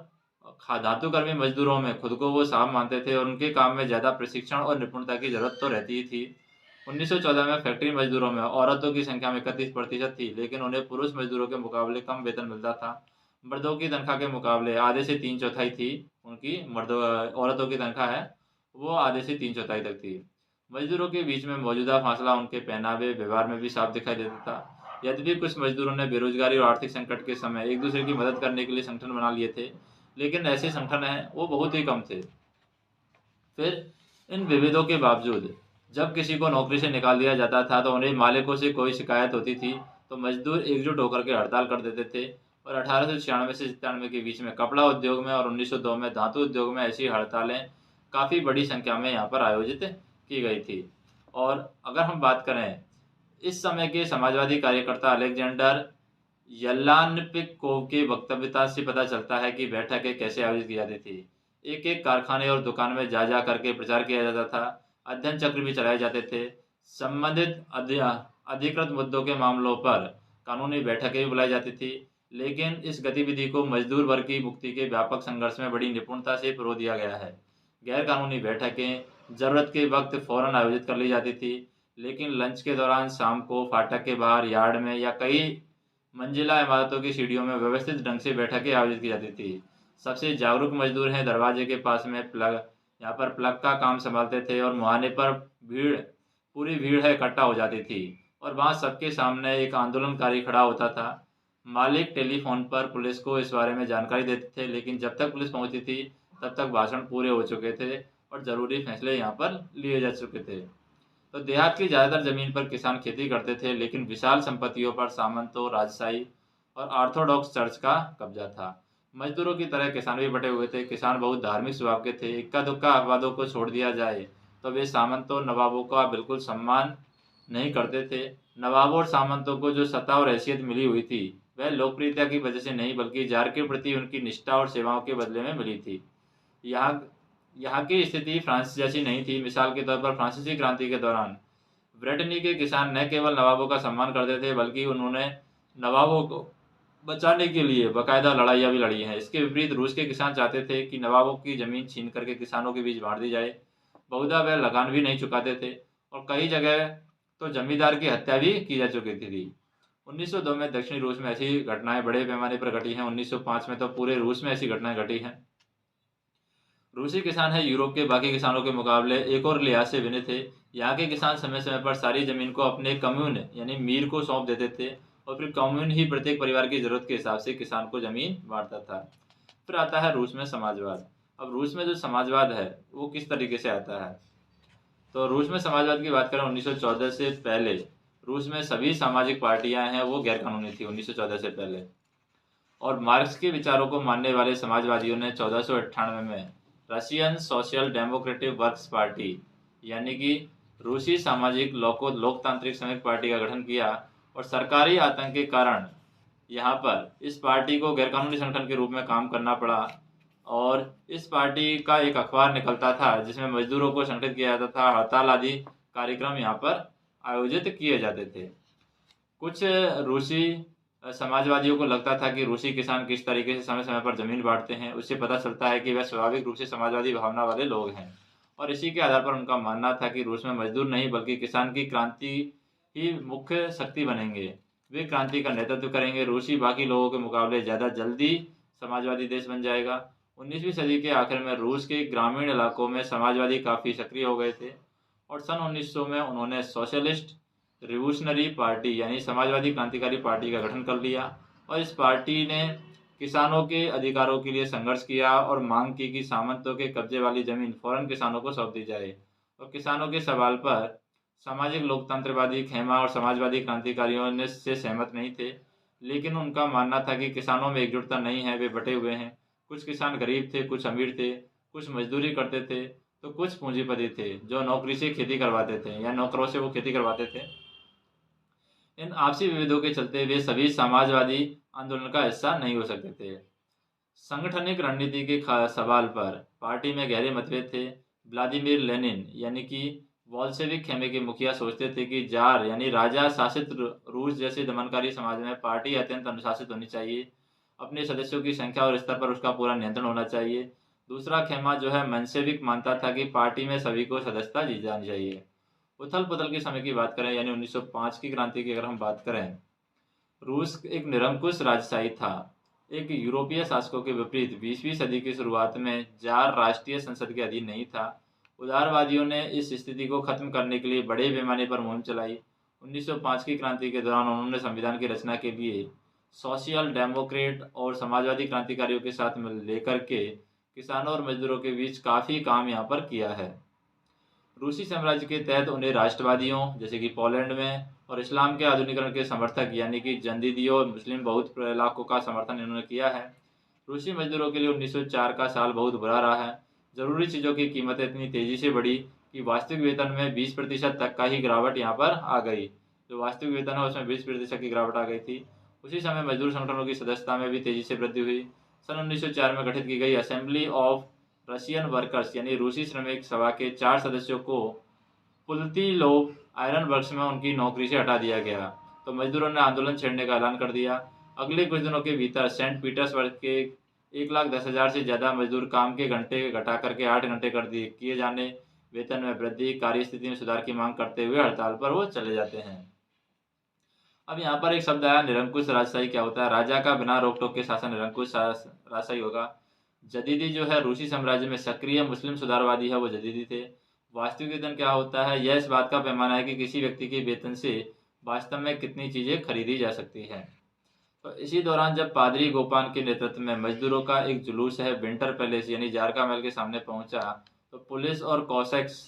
धातु कर्मी मजदूरों में खुद को वो साहब मानते थे और उनके काम में ज़्यादा प्रशिक्षण और निपुणता की जरूरत तो रहती ही थी। 1914 में फैक्ट्री मजदूरों में औरतों की संख्या में 31% थी, लेकिन उन्हें पुरुष मजदूरों के मुकाबले कम वेतन मिलता था। मर्दों की तनख्वाह के मुकाबले आधे से 3/4 थी। उनकी मर्दों औरतों की तनख्वाह है वो आधे से 3/4 तक थी। मजदूरों के बीच में मौजूदा फासला उनके पहनावे व्यवहार में भी साफ दिखाई देता था। यद्यपि कुछ मजदूरों ने बेरोजगारी और आर्थिक संकट के समय एक दूसरे की मदद करने के लिए संगठन बना लिए थे, लेकिन ऐसे संगठन हैं वो बहुत ही कम थे। फिर इन विभेदों के बावजूद जब किसी को नौकरी से निकाल दिया जाता था तो उन्हें मालिकों से कोई शिकायत होती थी तो मजदूर एकजुट होकर के हड़ताल कर देते थे। और 1896 से 97 के बीच में कपड़ा उद्योग में और 1902 में धातु उद्योग में ऐसी हड़तालें काफ़ी बड़ी संख्या में यहाँ पर आयोजित की गई थी। और अगर हम बात करें इस समय के समाजवादी कार्यकर्ता अलेक्जेंडर यल्लानपिकोव के वक्तव्यता से पता चलता है कि बैठकें कैसे आयोजित की जाती थी। एक एक कारखाने और दुकान में जा जा करके प्रचार किया जाता था। अध्ययन चक्र भी चलाए जाते थे। संबंधित अधिकृत मुद्दों के मामलों पर कानूनी बैठकें भी बुलाई जाती थी। लेकिन इस गतिविधि को मजदूर वर्ग की मुक्ति के व्यापक संघर्ष में बड़ी निपुणता से परो दिया गया है। गैर कानूनी बैठकें जरूरत के वक्त फौरन आयोजित कर ली जाती थी। लेकिन लंच के दौरान शाम को फाटक के बाहर यार्ड में या कई मंजिला इमारतों की सीढ़ियों में व्यवस्थित ढंग से बैठकें आयोजित की जाती थी। सबसे जागरूक मजदूर हैं दरवाजे के पास में यहाँ पर प्लग का काम संभालते थे और मुहाने पर पूरी भीड़ है इकट्ठा हो जाती थी और वहाँ सबके सामने एक आंदोलनकारी खड़ा होता था। मालिक टेलीफोन पर पुलिस को इस बारे में जानकारी देते थे, लेकिन जब तक पुलिस पहुंचती थी तब तक भाषण पूरे हो चुके थे और जरूरी फैसले यहाँ पर लिए जा चुके थे। तो देहात की ज़्यादातर जमीन पर किसान खेती करते थे, लेकिन विशाल संपत्तियों पर सामंतों, राजशाही और ऑर्थोडॉक्स चर्च का कब्जा था। मजदूरों की तरह किसान भी बटे हुए थे। किसान बहुत धार्मिक स्वभाव के थे। इक्का दुक्का अपवादों को छोड़ दिया जाए तो वे सामंतों नवाबों का बिल्कुल सम्मान नहीं करते थे। नवाबों और सामंतों को जो सत्ता और हैसियत मिली हुई थी वह लोकप्रियता की वजह से नहीं, बल्कि जार के प्रति उनकी निष्ठा और सेवाओं के बदले में मिली थी। यहाँ यहाँ की स्थिति फ्रांस जैसी नहीं थी। मिसाल के तौर पर फ्रांसीसी क्रांति के दौरान ब्रिटेनी के किसान न केवल नवाबों का सम्मान करते थे, बल्कि उन्होंने नवाबों को बचाने के लिए बाकायदा लड़ाइयाँ भी लड़ी हैं। इसके विपरीत रूस के किसान चाहते थे कि नवाबों की जमीन छीन करके किसानों के बीच बांट दी जाए। बहुधा वह लगान भी नहीं चुकाते थे और कई जगह तो जमींदार की हत्या भी की जा चुकी थी। 1902 में दक्षिणी रूस में ऐसी घटनाएं बड़े पैमाने पर घटी हैं। 1905 में तो पूरे रूस में ऐसी घटनाएं घटी हैं। रूसी किसान है यूरोप के बाकी किसानों के मुकाबले एक और लिहाज से भिन्न थे। यहाँ के किसान समय समय पर सारी जमीन को अपने कम्यून यानी मीर को सौंप देते थे और फिर कम्यून ही प्रत्येक परिवार की जरूरत के हिसाब से किसान को जमीन बांटता था। फिर आता है रूस में समाजवाद। अब रूस में जो समाजवाद है वो किस तरीके से आता है, तो रूस में समाजवाद की बात करें 1914 से पहले रूस में सभी सामाजिक पार्टियां हैं वो गैरकानूनी थी 1914 से पहले। और मार्क्स के विचारों को मानने वाले समाजवादियों ने 1498 में Russian social democratic works party यानी कि रूसी सामाजिक लोकतांत्रिक श्रमिक पार्टी का गठन किया और सरकारी आतंक के कारण यहाँ पर इस पार्टी को गैरकानूनी संगठन के रूप में काम करना पड़ा। और इस पार्टी का एक अखबार निकलता था जिसमें मजदूरों को संगठित किया जाता था। हड़ताल आदि कार्यक्रम यहाँ पर आयोजित किए जाते थे। कुछ रूसी समाजवादियों को लगता था कि रूसी किसान किस तरीके से समय समय पर जमीन बांटते हैं उससे पता चलता है कि वह स्वाभाविक रूप से समाजवादी भावना वाले लोग हैं। और इसी के आधार पर उनका मानना था कि रूस में मजदूर नहीं बल्कि किसान की क्रांति ही मुख्य शक्ति बनेंगे। वे क्रांति का नेतृत्व करेंगे। रूसी बाकी लोगों के मुकाबले ज़्यादा जल्दी समाजवादी देश बन जाएगा। 19वीं सदी के आखिर में रूस के ग्रामीण इलाकों में समाजवादी काफ़ी सक्रिय हो गए थे और सन 1900 में उन्होंने सोशलिस्ट रिवोल्यूशनरी पार्टी यानी समाजवादी क्रांतिकारी पार्टी का गठन कर लिया। और इस पार्टी ने किसानों के अधिकारों के लिए संघर्ष किया और मांग की कि सामंतों के कब्जे वाली जमीन फौरन किसानों को सौंप दी जाए। और किसानों के सवाल पर सामाजिक लोकतंत्रवादी खेमा और समाजवादी क्रांतिकारियों ने से सहमत नहीं थे, लेकिन उनका मानना था कि किसानों में एकजुटता नहीं है, वे बटे हुए हैं। कुछ किसान गरीब थे, कुछ अमीर थे, कुछ मजदूरी करते थे तो कुछ पूंजीपति थे जो नौकरी से खेती करवाते थे या नौकरों से वो खेती करवाते थे। इन आपसी विभेदों के चलते वे सभी समाजवादी आंदोलन का हिस्सा नहीं हो सकते थे। संगठनिक रणनीति के सवाल पर पार्टी में गहरे मतभेद थे। व्लादिमीर लेनिन यानी कि बोल्शेविक खेमे के मुखिया सोचते थे कि जार यानी राजा शासित रूस जैसे दमनकारी समाज में पार्टी अत्यंत अनुशासित होनी चाहिए। अपने सदस्यों की संख्या और स्तर पर उसका पूरा नियंत्रण होना चाहिए। दूसरा खेमा जो है मंशेविक मानता था कि पार्टी में सभी को सदस्यता दी जानी चाहिए। उथल पुथल के समय की बात करें यानी 1905 की क्रांति की अगर हम बात करें, रूस एक निरंकुश राजशाही था। एक यूरोपीय शासकों के विपरीत 20वीं सदी की शुरुआत में जार राष्ट्रीय संसद के अधीन नहीं था। उदारवादियों ने इस स्थिति को खत्म करने के लिए बड़े पैमाने पर मुहिम चलाई। 1905 की क्रांति के दौरान उन्होंने संविधान की रचना के लिए सोशल डेमोक्रेट और समाजवादी क्रांतिकारियों के साथ मिल लेकर के किसानों और मजदूरों के बीच काफ़ी काम यहाँ पर किया है। रूसी साम्राज्य के तहत उन्हें राष्ट्रवादियों जैसे कि पोलैंड में और इस्लाम के आधुनिकरण के समर्थक यानी कि जदीदियों और मुस्लिम बहुत इलाकों का समर्थन इन्होंने किया है। रूसी मजदूरों के लिए 1904 का साल बहुत बुरा रहा है। ज़रूरी चीज़ों की कीमतें इतनी तेज़ी से बढ़ी कि वास्तविक वेतन में 20% तक का ही गिरावट यहाँ पर आ गई। जो वास्तविक वेतन है उसमें 20% की गिरावट आ गई थी। उसी समय मजदूर संगठनों की सदस्यता में भी तेज़ी से वृद्धि हुई। सन 1904 में गठित की गई असेंबली ऑफ रशियन वर्कर्स यानी रूसी श्रमिक सभा के 4 सदस्यों को पुल्तिलोव आयरन वर्क्स में उनकी नौकरी से हटा दिया गया। तो मजदूरों ने आंदोलन छेड़ने का ऐलान कर दिया। अगले कुछ दिनों के भीतर सेंट पीटर्सबर्ग के 1,10,000 से ज़्यादा मजदूर काम के घंटे घटा करके 8 घंटे कर दिए किए जाने वेतन में वृद्धि, कार्य स्थिति में सुधार की मांग करते हुए हड़ताल पर वो चले जाते हैं। अब यहाँ पर एक शब्द आया निरंकुश राजशाही। क्या होता है? राजा का बिना रोक टोक के शासन निरंकुश राजशाही होगा। जदीदी जो है रूसी साम्राज्य में सक्रिय मुस्लिम सुधारवादी है, वो जदीदी थे। वास्तविक वेतन क्या होता है? यह इस बात का पैमाना है कि किसी व्यक्ति के वेतन से वास्तव में कितनी चीजें खरीदी जा सकती हैं। तो इसी दौरान जब पादरी गोपान के नेतृत्व में मजदूरों का एक जुलूस है विंटर पैलेस यानी जारका महल के सामने पहुंचा, तो पुलिस और कॉसेक्स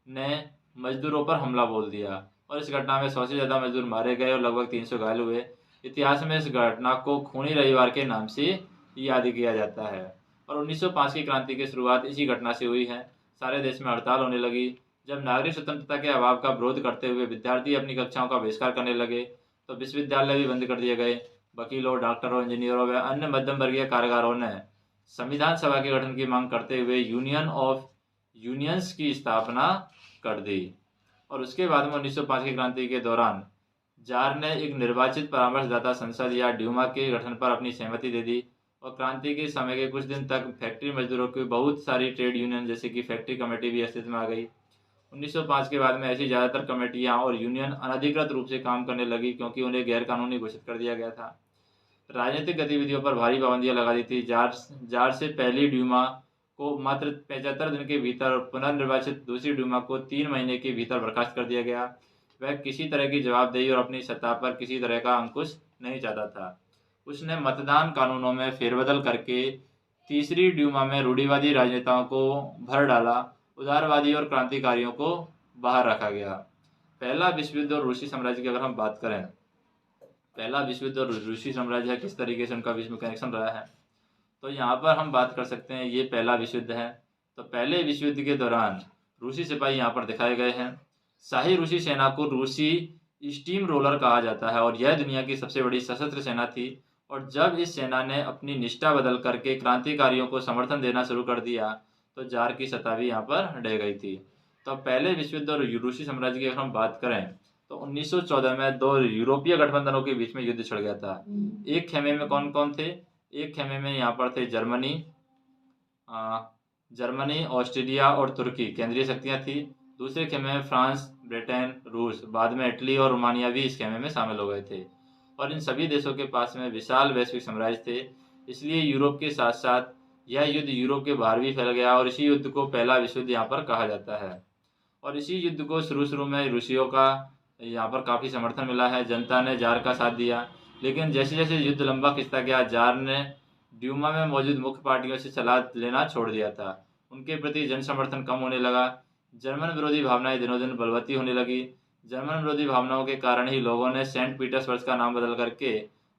ने मजदूरों पर हमला बोल दिया और इस घटना में 100 से ज़्यादा मजदूर मारे गए और लगभग 300 घायल हुए। इतिहास में इस घटना को खूनी रविवार के नाम से याद किया जाता है और 1905 की क्रांति की शुरुआत इसी घटना से हुई है। सारे देश में हड़ताल होने लगी। जब नागरिक स्वतंत्रता के अभाव का विरोध करते हुए विद्यार्थी अपनी कक्षाओं का बहिष्कार करने लगे, तो विश्वविद्यालय भी बंद कर दिए गए। वकीलों, डॉक्टरों, इंजीनियरों व अन्य मध्यम वर्गीय कारागारों ने संविधान सभा के गठन की मांग करते हुए यूनियन ऑफ यूनियंस की स्थापना कर दी। और उसके बाद में 1905 की क्रांति के दौरान जार ने एक निर्वाचित परामर्शदाता संसद या ड्यूमा के गठन पर अपनी सहमति दे दी और क्रांति के समय के कुछ दिन तक फैक्ट्री मजदूरों की बहुत सारी ट्रेड यूनियन जैसे कि फैक्ट्री कमेटी भी अस्तित्व में आ गई। 1905 के बाद में ऐसी ज़्यादातर कमेटियां और यूनियन अनधिकृत रूप से काम करने लगी क्योंकि उन्हें गैरकानूनी घोषित कर दिया गया था। राजनीतिक गतिविधियों पर भारी पाबंदियां लगा दी थी। जार से पहली ड्यूमा को मात्र 75 दिन के भीतर, पुनर्निर्वाचित दूसरी ड्यूमा को 3 महीने के भीतर बर्खास्त कर दिया गया। वह किसी तरह की जवाबदेही और अपनी सत्ता पर किसी तरह का अंकुश नहीं चाहता था। उसने मतदान कानूनों में फेरबदल करके तीसरी ड्यूमा में रूढ़िवादी राजनेताओं को भर डाला। उदारवादी और क्रांतिकारियों को बाहर रखा गया। पहला विश्व युद्ध और रूसी साम्राज्य की अगर हम बात करें, पहला विश्व युद्ध और रूसी साम्राज्य किस तरीके से उनका बीच में कनेक्शन रहा है, तो यहाँ पर हम बात कर सकते हैं ये पहला विश्व युद्ध है। तो पहले विश्व युद्ध के दौरान रूसी सिपाही यहाँ पर दिखाए गए हैं। शाही रूसी सेना को रूसी स्टीम रोलर कहा जाता है और यह दुनिया की सबसे बड़ी सशस्त्र सेना थी। और जब इस सेना ने अपनी निष्ठा बदल करके क्रांतिकारियों को समर्थन देना शुरू कर दिया, तो जार की सत्ता भी यहाँ पर ढह गई थी। तो पहले विश्व युद्ध और रूसी साम्राज्य की अगर हम बात करें, तो 1914 में 2 यूरोपीय गठबंधनों के बीच में युद्ध छिड़ गया था। एक खेमे में कौन कौन थे? एक खेमे में यहाँ पर थे जर्मनी, ऑस्ट्रेलिया और तुर्की केंद्रीय शक्तियाँ थी। दूसरे खेमे में फ्रांस, ब्रिटेन, रूस, बाद में इटली और रोमानिया भी इस खेमे में शामिल हो गए थे। और इन सभी देशों के पास में विशाल वैश्विक साम्राज्य थे, इसलिए यूरोप के साथ साथ यह युद्ध यूरोप के बाहर भी फैल गया और इसी युद्ध को पहला विश्व युद्ध यहाँ पर कहा जाता है। और इसी युद्ध को शुरू में रूसियों का यहाँ पर काफ़ी समर्थन मिला है। जनता ने जार का साथ दिया, लेकिन जैसे जैसे युद्ध लंबा खिंचता गया, जार ने ड्यूमा में मौजूद मुख्य पार्टियों से सलाह लेना छोड़ दिया था। उनके प्रति जन समर्थन कम होने लगा। जर्मन विरोधी भावनाएं दिनों दिन बलवती होने लगी। जर्मन विरोधी भावनाओं के कारण ही लोगों ने सेंट पीटर्सबर्ग का नाम बदल करके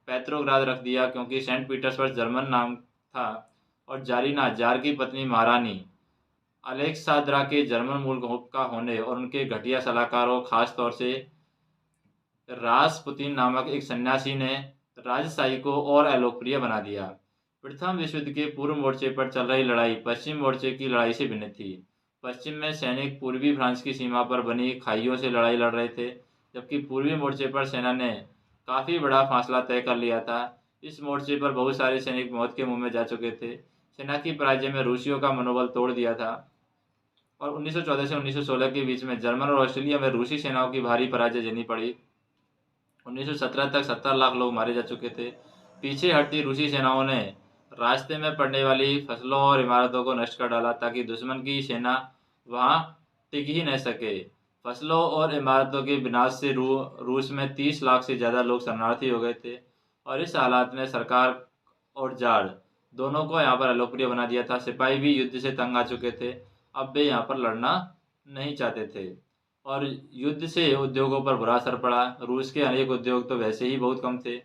पेट्रोग्राद रख दिया, क्योंकि सेंट पीटर्सबर्ग जर्मन नाम था और जारीना, जार की पत्नी महारानी अलेक्सांद्रा के जर्मन मूल का होने और उनके घटिया सलाहकारों, खास तौर से रासपुतिन नामक एक सन्यासी ने राजशाही को और अलोकप्रिय बना दिया। प्रथम विश्व युद्ध के पूर्व मोर्चे पर चल रही लड़ाई पश्चिम मोर्चे की लड़ाई से भिन्न थी। पश्चिम में सैनिक पूर्वी फ्रांस की सीमा पर बनी खाइयों से लड़ाई लड़ रहे थे, जबकि पूर्वी मोर्चे पर सेना ने काफ़ी बड़ा फासला तय कर लिया था। इस मोर्चे पर बहुत सारे सैनिक मौत के मुंह में जा चुके थे। सेना की पराजय में रूसियों का मनोबल तोड़ दिया था और 1914 से 1916 के बीच में जर्मन और ऑस्ट्रेलिया में रूसी सेनाओं की भारी पराजय झेलनी पड़ी। 1917 तक 70 लाख लोग मारे जा चुके थे। पीछे हटती रूसी सेनाओं ने रास्ते में पड़ने वाली फसलों और इमारतों को नष्ट कर डाला ताकि दुश्मन की सेना वहां टिक ही न सके। फसलों और इमारतों के विनाश से रूस में 30 लाख से ज़्यादा लोग शरणार्थी हो गए थे और इस हालात ने सरकार और जार दोनों को यहाँ पर अलोकप्रिय बना दिया था। सिपाही भी युद्ध से तंग आ चुके थे, अब वे यहाँ पर लड़ना नहीं चाहते थे और युद्ध से उद्योगों पर बुरा असर पड़ा। रूस के अनेक उद्योग तो वैसे ही बहुत कम थे,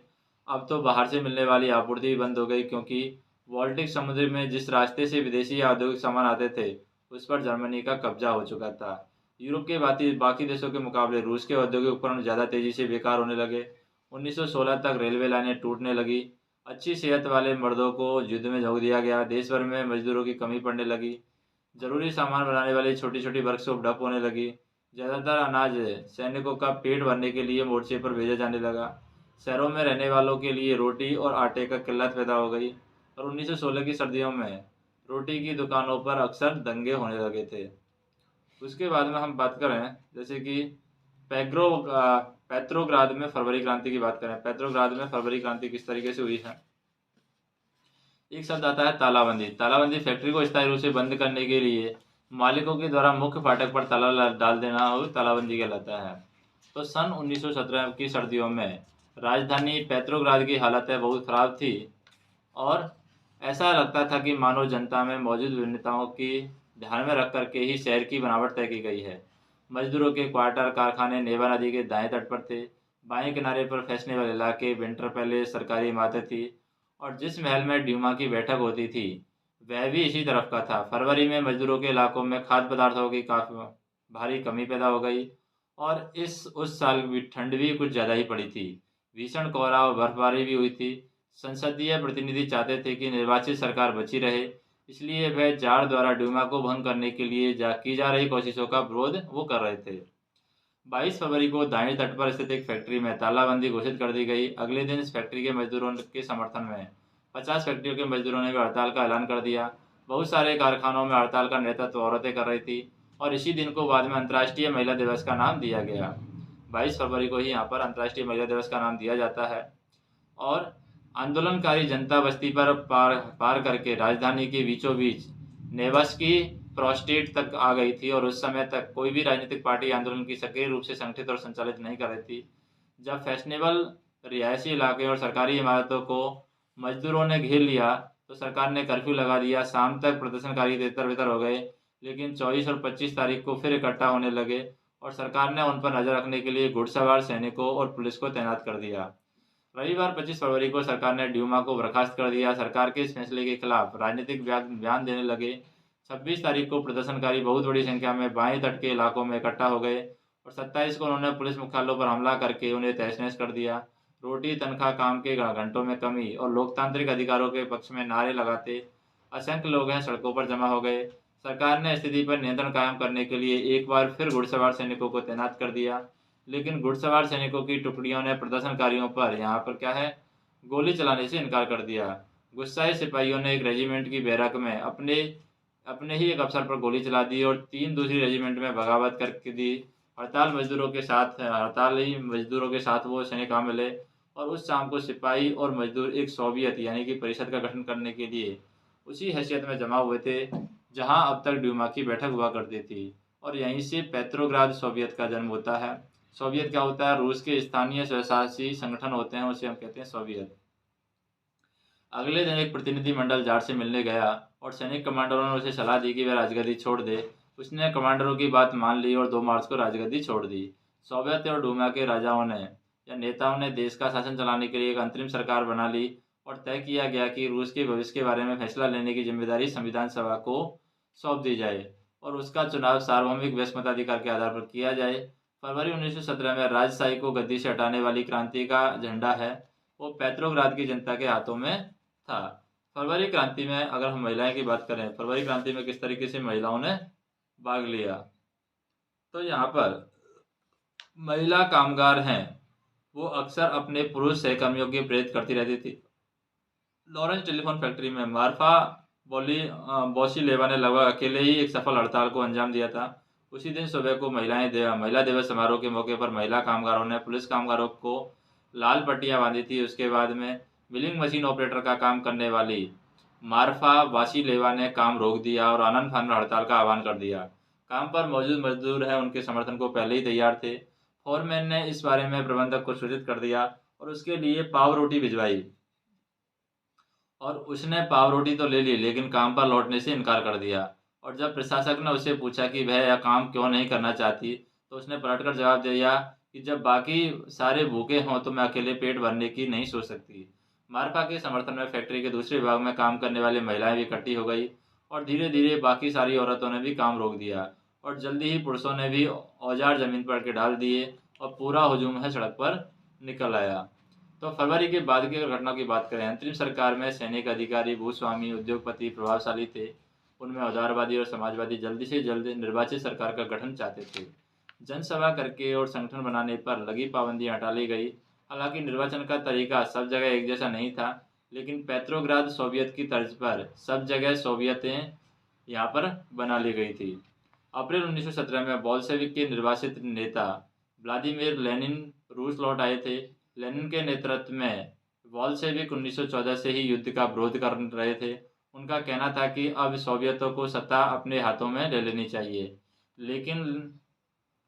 अब तो बाहर से मिलने वाली आपूर्ति भी बंद हो गई, क्योंकि बाल्टिक समुद्र में जिस रास्ते से विदेशी औद्योगिक सामान आते थे उस पर जर्मनी का कब्जा हो चुका था। यूरोप के बाकी देशों के मुकाबले रूस के औद्योगिक उपकरण ज़्यादा तेज़ी से बेकार होने लगे। 1916 तक रेलवे लाइनें टूटने लगी। अच्छी सेहत वाले मर्दों को युद्ध में झोंक दिया गया। देश भर में मजदूरों की कमी पड़ने लगी। जरूरी सामान बनाने वाली छोटी छोटी वर्कशॉप ठप होने लगी। ज़्यादातर अनाज सैनिकों का पेट भरने के लिए मोर्चे पर भेजा जाने लगा। शहरों में रहने वालों के लिए रोटी और आटे का किल्लत पैदा हो गई और 1916 की सर्दियों में रोटी की दुकानों पर अक्सर दंगे होने लगे थे। उसके बाद में हम बात करें जैसे कि पेट्रोग्राद में फरवरी क्रांति की बात करें, पेट्रोग्राद में फरवरी क्रांति किस तरीके से हुई है। एक शब्द आता है तालाबंदी। तालाबंदी फैक्ट्री को स्थायी रूप से बंद करने के लिए मालिकों के द्वारा मुख्य फाटक पर ताला डाल देना और तालाबंदी कहलाता है। तो सन 1917 की सर्दियों में राजधानी पेट्रोग्राद की हालतें बहुत खराब थी और ऐसा लगता था कि मानव जनता में मौजूद विभिन्नताओं की ध्यान में रख करके ही शहर की बनावट तय की गई है। मजदूरों के क्वार्टर कारखाने नेवा नदी के दाएं तट पर थे। बाएं किनारे पर फैशनेबल इलाके, विंटर पैलेस, सरकारी इमारतें थी और जिस महल में ड्यूमा की बैठक होती थी वह भी इसी तरफ का था। फरवरी में मजदूरों के इलाकों में खाद्य पदार्थों की काफ़ी भारी कमी पैदा हो गई और उस साल भी ठंड भी कुछ ज़्यादा ही पड़ी थी। भीषण कोहरा और बर्फबारी भी हुई थी। संसदीय प्रतिनिधि चाहते थे कि निर्वाचित सरकार बची रहे, इसलिए वह जार द्वारा ड्यूमा को भंग करने के लिए की जा रही कोशिशों का विरोध वो कर रहे थे। 22 फरवरी को दाएं तट पर स्थित एक फैक्ट्री में तालाबंदी घोषित कर दी गई। अगले दिन इस फैक्ट्री के मजदूरों के समर्थन में 50 फैक्ट्रियों के मजदूरों ने भी हड़ताल का ऐलान कर दिया। बहुत सारे कारखानों में हड़ताल का नेतृत्व औरतें कर रही थी और इसी दिन को बाद में अंतर्राष्ट्रीय महिला दिवस का नाम दिया गया। 22 फरवरी को ही यहाँ पर अंतर्राष्ट्रीय महिला दिवस का नाम दिया जाता है। और आंदोलनकारी जनता बस्ती पर पार करके राजधानी के बीचों बीच नेवास्की प्रोस्टेट तक आ गई थी और उस समय तक कोई भी राजनीतिक पार्टी आंदोलन की सक्रिय रूप से संगठित और संचालित नहीं कर रही थी। जब फैशनेबल रिहायशी इलाके और सरकारी इमारतों को मजदूरों ने घेर लिया तो सरकार ने कर्फ्यू लगा दिया। शाम तक प्रदर्शनकारी तितर बितर हो गए, लेकिन 24 और 25 तारीख को फिर इकट्ठा होने लगे और सरकार ने उन पर नजर रखने के लिए घुड़सवार सैनिकों और पुलिस को तैनात कर दिया। रविवार 25 फरवरी को सरकार ने ड्यूमा को बर्खास्त कर दिया। सरकार के इस फैसले के खिलाफ राजनीतिक बयान देने लगे। 26 तारीख को प्रदर्शनकारी बहुत बड़ी संख्या में बाएं तट के इलाकों में इकट्ठा हो गए और 27 को उन्होंने पुलिस मुख्यालयों पर हमला करके उन्हें तहस नहस कर दिया। रोटी, तनख्वाह, काम के घंटों में कमी और लोकतांत्रिक अधिकारों के पक्ष में नारे लगाते असंख्य लोग हैं सड़कों पर जमा हो गए। सरकार ने स्थिति पर नियंत्रण कायम करने के लिए एक बार फिर घुड़सवार सैनिकों को तैनात कर दिया, लेकिन घुड़सवार सैनिकों की टुकड़ियों ने प्रदर्शनकारियों पर यहाँ पर क्या है गोली चलाने से इनकार कर दिया। गुस्साए सिपाहियों ने एक रेजिमेंट की बैरक में अपने ही एक अफसर पर गोली चला दी और 3 दूसरी रेजिमेंट में बगावत करके दी। हड़ताली मजदूरों के साथ वो सैनिक आ मिले और उस शाम को सिपाही और मजदूर एक सोवियत यानी कि परिषद का गठन करने के लिए उसी हैसियत में जमा हुए थे जहां अब तक ड्यूमा की बैठक हुआ करती थी और यहीं से पेट्रोग्राद सोवियत का जन्म होता है। सोवियत क्या होता है? रूस के स्थानीय स्वशासी संगठन होते हैं, उसे हम कहते हैं सोवियत। अगले दिन एक प्रतिनिधि मंडल जार से मिलने गया और सैनिक कमांडरों ने उसे सलाह दी कि वह राजगद्दी छोड़ दे। उसने कमांडरों की बात मान ली और 2 मार्च को राजगद्दी छोड़ दी। सोवियत और डूमा के राजाओं ने या नेताओं ने देश का शासन चलाने के लिए एक अंतरिम सरकार बना ली और तय किया गया कि रूस के भविष्य के बारे में फैसला लेने की जिम्मेदारी संविधान सभा को सौंप दी जाए और उसका चुनाव सार्वभौमिक व्यस्मताधिकार के आधार पर किया जाए। फरवरी 1917 में राजशाही को गद्दी से हटाने वाली क्रांति का झंडा है वो पेट्रोग्राद की जनता के हाथों में था। फरवरी क्रांति में अगर हम महिलाएं की बात करें, फरवरी क्रांति में किस तरीके से महिलाओं ने भाग लिया, तो यहाँ पर महिला कामगार हैं वो अक्सर अपने पुरुष सहकर्मियों की प्रेरित करती रहती थी। लॉरेंस टेलीफोन फैक्ट्री में मार्फा बोसिलेवा ने लगभग अकेले ही एक सफल हड़ताल को अंजाम दिया था। उसी दिन सुबह को महिला दिवस समारोह के मौके पर महिला कामगारों ने पुलिस कामगारों को लाल पट्टियां बांधी थी। उसके बाद में मिलिंग मशीन ऑपरेटर का काम करने वाली मार्फा वासिलेवा ने काम रोक दिया और आनंद फानन हड़ताल का आह्वान कर दिया। काम पर मौजूद मजदूर हैं उनके समर्थन को पहले ही तैयार थे। फोरमैन ने इस बारे में प्रबंधक को सूचित कर दिया और उसके लिए पाव रोटी भिजवाई और उसने पाव रोटी तो ले ली लेकिन काम पर लौटने से इनकार कर दिया। और जब प्रशासक ने उससे पूछा कि वह यह काम क्यों नहीं करना चाहती तो उसने पलटकर जवाब दिया कि जब बाकी सारे भूखे हों तो मैं अकेले पेट भरने की नहीं सोच सकती। मार्फा के समर्थन में फैक्ट्री के दूसरे विभाग में काम करने वाली महिलाएं भी इकट्ठी हो गई और धीरे धीरे बाकी सारी औरतों ने भी काम रोक दिया और जल्दी ही पुरुषों ने भी औजार जमीन पर के डाल दिए और पूरा हुजूम है सड़क पर निकल आया। तो फरवरी के बाद की अगर घटनाओं की बात करें, अंतरिम सरकार में सैनिक अधिकारी, भूस्वामी, उद्योगपति प्रभावशाली थे। उनमें औदारवादी और समाजवादी जल्दी से जल्द निर्वाचित सरकार का गठन चाहते थे। जनसभा करके और संगठन बनाने पर लगी पाबंदियां हटा ली गई। हालांकि निर्वाचन का तरीका सब जगह एक जैसा नहीं था, लेकिन पेट्रोग्राद सोवियत की तर्ज पर सब जगह सोवियतें यहाँ पर बना ली गई थी। अप्रैल 1917 में बोल्शेविक के निर्वासित नेता व्लादिमीर लेनिन रूस लौट आए थे। लेनिन के नेतृत्व में बोल्शेविक 1914 से ही युद्ध का विरोध कर रहे थे। उनका कहना था कि अब सोवियतों को सत्ता अपने हाथों में ले लेनी चाहिए, लेकिन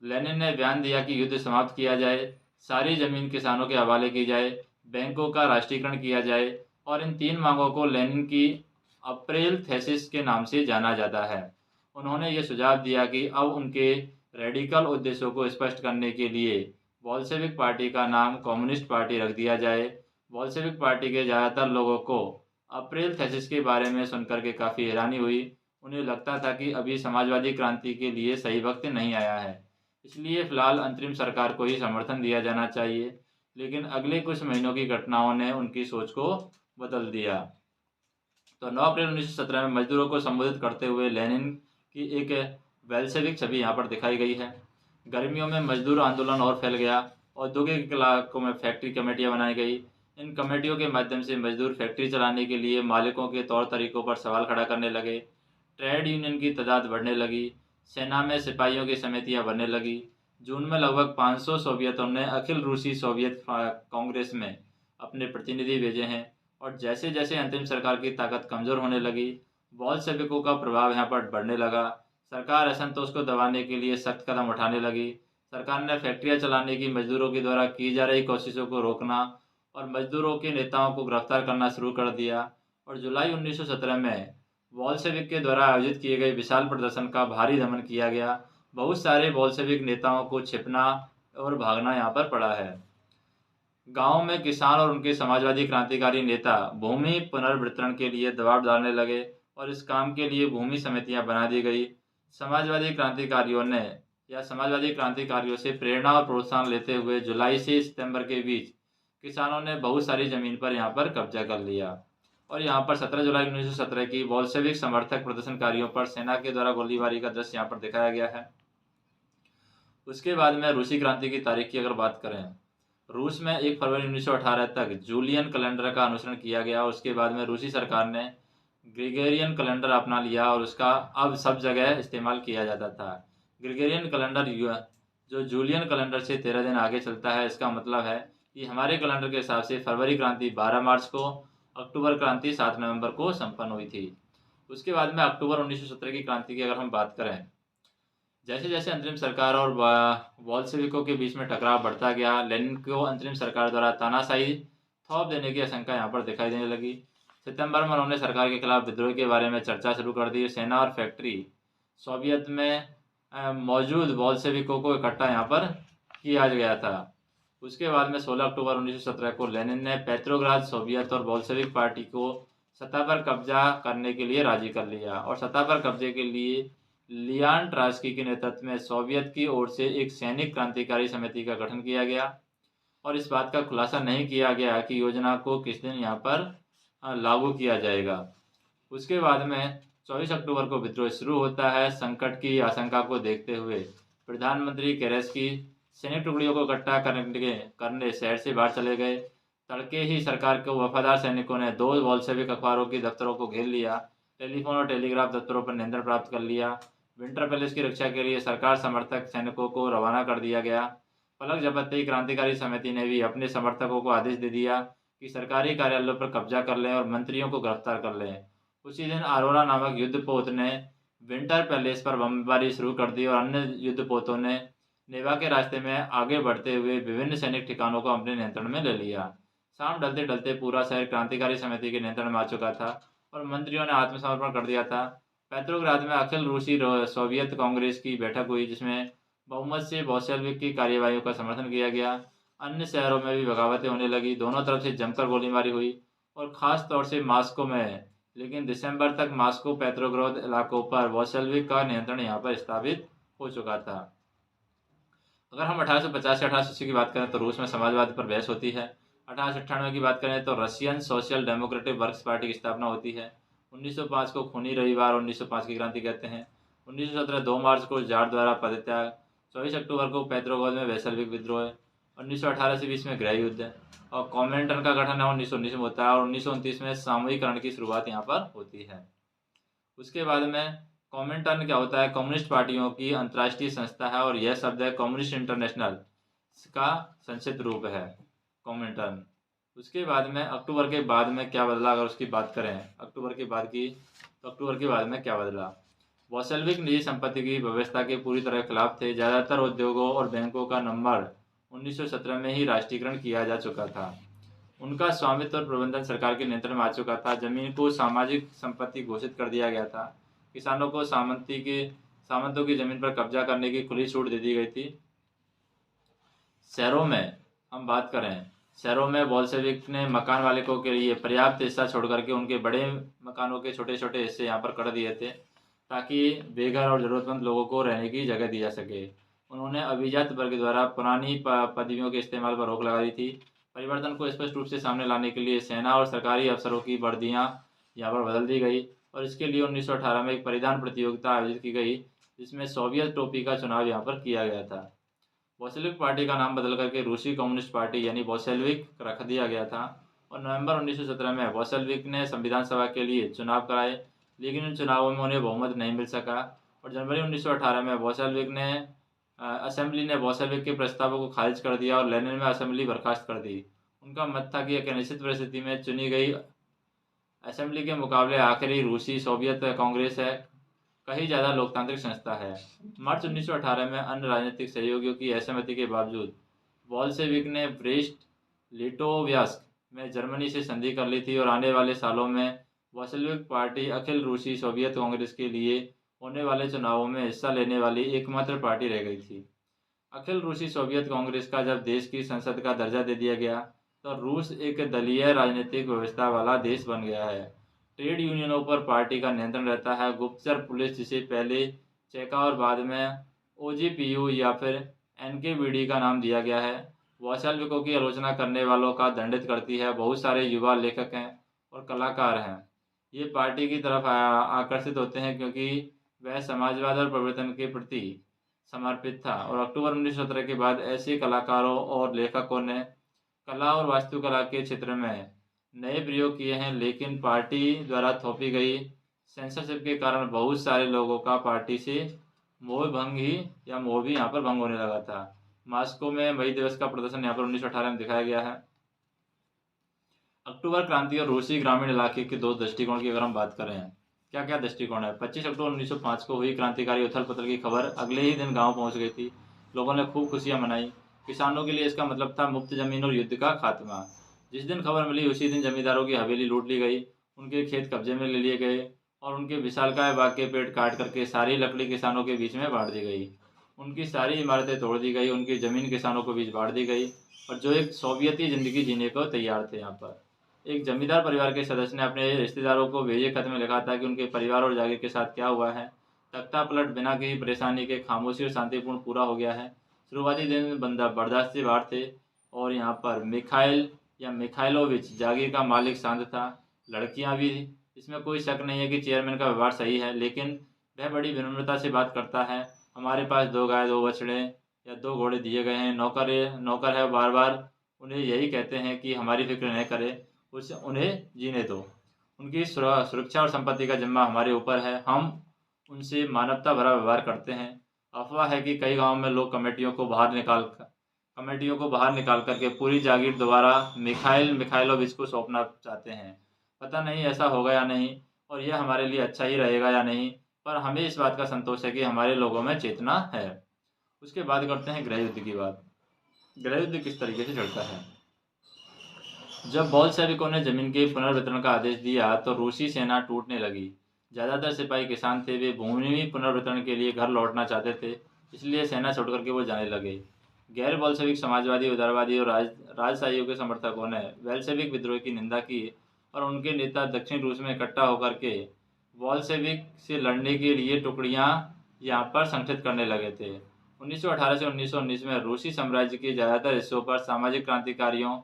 लेनिन ने बयान दिया कि युद्ध समाप्त किया जाए, सारी जमीन किसानों के हवाले की जाए, बैंकों का राष्ट्रीयकरण किया जाए, और इन 3 मांगों को लेनिन की अप्रैल थीसिस के नाम से जाना जाता है। उन्होंने ये सुझाव दिया कि अब उनके रेडिकल उद्देश्यों को स्पष्ट करने के लिए बोल्शेविक पार्टी का नाम कम्युनिस्ट पार्टी रख दिया जाए। बोल्शेविक पार्टी के ज़्यादातर लोगों को अप्रैल थीसिस के बारे में सुनकर के काफ़ी हैरानी हुई। उन्हें लगता था कि अभी समाजवादी क्रांति के लिए सही वक्त नहीं आया है, इसलिए फिलहाल अंतरिम सरकार को ही समर्थन दिया जाना चाहिए। लेकिन अगले कुछ महीनों की घटनाओं ने उनकी सोच को बदल दिया। तो 9 अप्रैल 1917 में मजदूरों को संबोधित करते हुए लेनिन की एक बेल्शेविक छवि यहाँ पर दिखाई गई है। गर्मियों में मजदूर आंदोलन और फैल गया। औद्योगिक इलाकों में फैक्ट्री कमेटियाँ बनाई गई। इन कमेटियों के माध्यम से मजदूर फैक्ट्री चलाने के लिए मालिकों के तौर तरीकों पर सवाल खड़ा करने लगे। ट्रेड यूनियन की तादाद बढ़ने लगी। सेना में सिपाहियों की समितियां बनने लगी। जून में लगभग 500 सोवियतों ने अखिल रूसी सोवियत कांग्रेस में अपने प्रतिनिधि भेजे हैं। और जैसे जैसे अंतरिम सरकार की ताकत कमज़ोर होने लगी, बोल्शेविकों का प्रभाव यहाँ पर बढ़ने लगा। सरकार असंतोष को दबाने के लिए सख्त कदम उठाने लगी। सरकार ने फैक्ट्रियाँ चलाने की मजदूरों के द्वारा की जा रही कोशिशों को रोकना और मजदूरों के नेताओं को गिरफ्तार करना शुरू कर दिया। और जुलाई 1917 में बोल्शेविक के द्वारा आयोजित किए गए विशाल प्रदर्शन का भारी दमन किया गया। बहुत सारे बोल्शेविक नेताओं को छिपना और भागना यहाँ पर पड़ा है। गांव में किसान और उनके समाजवादी क्रांतिकारी नेता भूमि पुनर्वितरण के लिए दबाव डालने लगे और इस काम के लिए भूमि समितियां बना दी गई। समाजवादी क्रांतिकारियों से प्रेरणा और प्रोत्साहन लेते हुए जुलाई से सितंबर के बीच किसानों ने बहुत सारी जमीन पर यहाँ पर कब्जा कर लिया। और यहाँ पर 17 जुलाई 1917 की बोल्शेविक समर्थक प्रदर्शनकारियों पर सेना के द्वारा गोलीबारी का दृश्य यहाँ पर दिखाया गया है। उसके बाद में रूसी क्रांति की तारीख की अगर बात करें, रूस में 1 फरवरी 1918 तक जूलियन कैलेंडर का अनुसरण किया गया। उसके बाद में रूसी सरकार ने ग्रेगोरियन कैलेंडर अपना लिया और उसका अब सब जगह इस्तेमाल किया जाता था। ग्रेगोरियन कैलेंडर जो जूलियन कैलेंडर से 13 दिन आगे चलता है। इसका मतलब है कि हमारे कैलेंडर के हिसाब से फरवरी क्रांति 12 मार्च को, अक्टूबर क्रांति 7 नवंबर को संपन्न हुई थी। उसके बाद में अक्टूबर 1917 की क्रांति की अगर हम बात करें, जैसे जैसे अंतरिम सरकार और बोल्शेविकों के बीच में टकराव बढ़ता गया, लेनिन को अंतरिम सरकार द्वारा तानाशाही थोप देने की आशंका यहाँ पर दिखाई देने लगी। सितंबर में उन्होंने सरकार के खिलाफ विद्रोह के बारे में चर्चा शुरू कर दी। सेना और फैक्ट्री सोवियत में मौजूद बोल्शेविकों को इकट्ठा यहाँ पर किया गया था। उसके बाद में 16 अक्टूबर 1917 को लेनिन ने पेट्रोग्राद सोवियत और बोल्शेविक पार्टी को सत्ता पर कब्जा करने के लिए राजी कर लिया। और सत्ता पर कब्जे के लिए लियान ट्रास्की के नेतृत्व में सोवियत की ओर से एक सैनिक क्रांतिकारी समिति का गठन किया गया। और इस बात का खुलासा नहीं किया गया कि योजना को किस दिन यहाँ पर लागू किया जाएगा। उसके बाद में 24 अक्टूबर को विद्रोह शुरू होता है। संकट की आशंका को देखते हुए प्रधानमंत्री केरेस्की सैनिक टुकड़ियों को इकट्ठा करने शहर से बाहर चले गए। तड़के ही सरकार के वफादार सैनिकों ने 2 बोल्शेविक अखबारों के दफ्तरों को घेर लिया। टेलीफोन और टेलीग्राफ दफ्तरों पर नियंत्रण प्राप्त कर लिया। विंटर पैलेस की रक्षा के लिए सरकार समर्थक सैनिकों को रवाना कर दिया गया। पलक झपकते ही क्रांतिकारी समिति ने भी अपने समर्थकों को आदेश दे दिया कि सरकारी कार्यालयों पर कब्जा कर लें और मंत्रियों को गिरफ्तार कर लें। उसी दिन अरोरा नामक युद्धपोत ने विंटर पैलेस पर बमबारी शुरू कर दी और अन्य युद्धपोतों ने नेवा के रास्ते में आगे बढ़ते हुए विभिन्न सैनिक ठिकानों को अपने नियंत्रण में ले लिया। शाम ढलते ढलते पूरा शहर क्रांतिकारी समिति के नियंत्रण में आ चुका था और मंत्रियों ने आत्मसमर्पण कर दिया था। पेट्रोग्राद में अखिल रूसी सोवियत कांग्रेस की बैठक हुई, जिसमें बहुमत से बोल्शेविक की कार्यवाही का समर्थन किया गया। अन्य शहरों में भी बगावतें होने लगी। दोनों तरफ से जमकर गोलीबारी हुई और ख़ास तौर से मॉस्को में। लेकिन दिसंबर तक मॉस्को पेट्रोग्राद इलाकों पर बोल्शेविक का नियंत्रण यहाँ पर स्थापित हो चुका था। अगर हम 1850 से 1880 की बात करें तो रूस में समाजवाद पर बहस होती है। 1898 की बात करें तो Russian social democratic works party की स्थापना होती है। 1905 को खूनी रविवार 1905 की क्रांति कहते हैं। 1917 2 मार्च को जार द्वारा पदत्याग। 24 अक्टूबर को पेट्रोग्राद में वैश्विक विद्रोह। 1918 से 20 में गृह युद्ध और कॉमेंटन का गठन 1919 में होता है और 1929 में सामूहिकरण की शुरुआत यहाँ पर होती है। उसके बाद में कॉमिंटर्न क्या होता है? कम्युनिस्ट पार्टियों की अंतर्राष्ट्रीय संस्था है और यह शब्द है कम्युनिस्ट इंटरनेशनल का संक्षिप्त रूप है कॉमिंटर्न। उसके बाद में अक्टूबर के बाद में क्या बदला, अगर उसकी बात करें अक्टूबर के बाद की, तो अक्टूबर के बाद में क्या बदला? बोल्शेविक निजी संपत्ति की व्यवस्था के पूरी तरह खिलाफ थे। ज़्यादातर उद्योगों और बैंकों का नंबर 1917 में ही राष्ट्रीयकरण किया जा चुका था। उनका स्वामित्व और प्रबंधन सरकार के नियंत्रण में आ चुका था। जमीन को सामाजिक संपत्ति घोषित कर दिया गया था। किसानों को सामंतों की जमीन पर कब्जा करने की खुली छूट दे दी गई थी। शहरों में हम बात करें, शहरों में बोल्शेविक ने मकान मालिकों के लिए पर्याप्त हिस्सा छोड़ करके उनके बड़े मकानों के छोटे छोटे हिस्से यहाँ पर कर दिए थे, ताकि बेघर और ज़रूरतमंद लोगों को रहने की जगह दी जा सके। उन्होंने अभिजात वर्ग द्वारा पुरानी पदवियों के इस्तेमाल पर रोक लगा दी थी। परिवर्तन को स्पष्ट रूप से सामने लाने के लिए सेना और सरकारी अफसरों की वर्दियाँ यहाँ पर बदल दी गई और इसके लिए 1918 में एक परिधान प्रतियोगिता आयोजित की गई, जिसमें सोवियत टोपी का चुनाव यहाँ पर किया गया था। बोल्शेविक पार्टी का नाम बदल करके रूसी कम्युनिस्ट पार्टी यानी बोल्शेविक रख दिया गया था और नवंबर 1917 में बोल्शेविक ने संविधान सभा के लिए चुनाव कराए, लेकिन इन चुनावों में उन्हें बहुमत नहीं मिल सका और जनवरी 1918 में असेंबली ने बोल्शेविक के प्रस्तावों को खारिज कर दिया और लेनिन में असेंबली बर्खास्त कर दी। उनका मत था कि एक निश्चित परिस्थिति में चुनी गई असेंबली के मुकाबले आखिरी रूसी सोवियत कांग्रेस है कहीं ज़्यादा लोकतांत्रिक संस्था है। मार्च 1918 में अन्य राजनीतिक सहयोगियों की असहमति के बावजूद बोल्शेविक ने ब्रेस्ट लिटोव्स्क में जर्मनी से संधि कर ली थी और आने वाले सालों में बोल्शेविक पार्टी अखिल रूसी सोवियत कांग्रेस के लिए होने वाले चुनावों में हिस्सा लेने वाली एकमात्र पार्टी रह गई थी। अखिल रूसी सोवियत कांग्रेस का जब देश की संसद का दर्जा दे दिया गया तो रूस एक दलीय राजनीतिक व्यवस्था वाला देश बन गया है। ट्रेड यूनियनों पर पार्टी का नियंत्रण रहता है। गुप्तचर पुलिस, जिसे पहले चेका और बाद में ओजीपीयू या फिर एनकेवीडी का नाम दिया गया है, बोल्शेविकों की आलोचना करने वालों का दंडित करती है। बहुत सारे युवा लेखक हैं और कलाकार हैं, ये पार्टी की तरफ आकर्षित होते हैं क्योंकि वह समाजवाद और परिवर्तन के प्रति समर्पित था। और अक्टूबर 1917 के बाद ऐसे कलाकारों और लेखकों ने कला और वास्तुकला के क्षेत्र में नए प्रयोग किए हैं, लेकिन पार्टी द्वारा थोपी गई सेंसरशिप के कारण बहुत सारे लोगों का पार्टी से मोह भी यहाँ पर भंग होने लगा था। मॉस्को में मई दिवस का प्रदर्शन यहाँ पर 1918 में दिखाया गया है। अक्टूबर क्रांति और रूसी ग्रामीण इलाके के दो दृष्टिकोण की अगर हम बात करें, क्या क्या दृष्टिकोण है? 25 अक्टूबर 1905 को हुई क्रांतिकारी उथल पुथल की खबर अगले ही दिन गांव पहुंच गई थी। लोगों ने खूब खुशियां मनाई। किसानों के लिए इसका मतलब था मुफ्त जमीन और युद्ध का खात्मा। जिस दिन खबर मिली उसी दिन जमींदारों की हवेली लूट ली गई, उनके खेत कब्जे में ले लिए गए और उनके विशालकाय बाग के पेड़ काट करके सारी लकड़ी किसानों के बीच में बांट दी गई। उनकी सारी इमारतें तोड़ दी गई, उनकी ज़मीन किसानों के बीच बांट दी गई और जो एक सोवियती ज़िंदगी जीने को तैयार थे। यहाँ पर एक जमींदार परिवार के सदस्य ने अपने रिश्तेदारों को भेजे खत में लिखा था कि उनके परिवार और जागीर के साथ क्या हुआ है। तख्ता पलट बिना किसी परेशानी के खामोशी और शांतिपूर्ण पूरा हो गया है। शुरुआती दिन बंदा बर्दाश्त से बाहर थे और यहाँ पर मिखाइलोविच जागीर का मालिक शांत था। लड़कियाँ भी, इसमें कोई शक नहीं है कि चेयरमैन का व्यवहार सही है, लेकिन वह बड़ी विनम्रता से बात करता है। हमारे पास 2 गाय, 2 बछड़े या 2 घोड़े दिए गए हैं। नौकर है, बार बार उन्हें यही कहते हैं कि हमारी फिक्र न करें, उन्हें जीने दो। उनकी सुरक्षा और संपत्ति का जिम्मा हमारे ऊपर है। हम उनसे मानवता भरा व्यवहार करते हैं। अफवाह है कि कई गांवों में लोग कमेटियों को बाहर निकाल करके पूरी जागीर दोबारा मिखाइलोविच को सौंपना चाहते हैं। पता नहीं ऐसा होगा या नहीं और यह हमारे लिए अच्छा ही रहेगा या नहीं, पर हमें इस बात का संतोष है कि हमारे लोगों में चेतना है। उसके बाद करते हैं गृह युद्ध की बात। गृह युद्ध किस तरीके से चलता है? जब बोल्शेविकों ने जमीन के पुनर्वितरण का आदेश दिया तो रूसी सेना टूटने लगी। ज़्यादातर सिपाही किसान थे, वे भूमि पुनर्वितरण के लिए घर लौटना चाहते थे, इसलिए सेना छोड़ करके वो जाने लगे। गैर बोल्शेविक समाजवादी, उदारवादी और राजशाहियों के समर्थकों ने बोल्शेविक विद्रोह की निंदा की और उनके नेता दक्षिण रूस में इकट्ठा होकर के बोल्शेविक से लड़ने के लिए टुकड़ियाँ यहाँ पर संगठित करने लगे थे। 1918 से 1919 में रूसी साम्राज्य के ज़्यादातर हिस्सों पर सामाजिक क्रांतिकारियों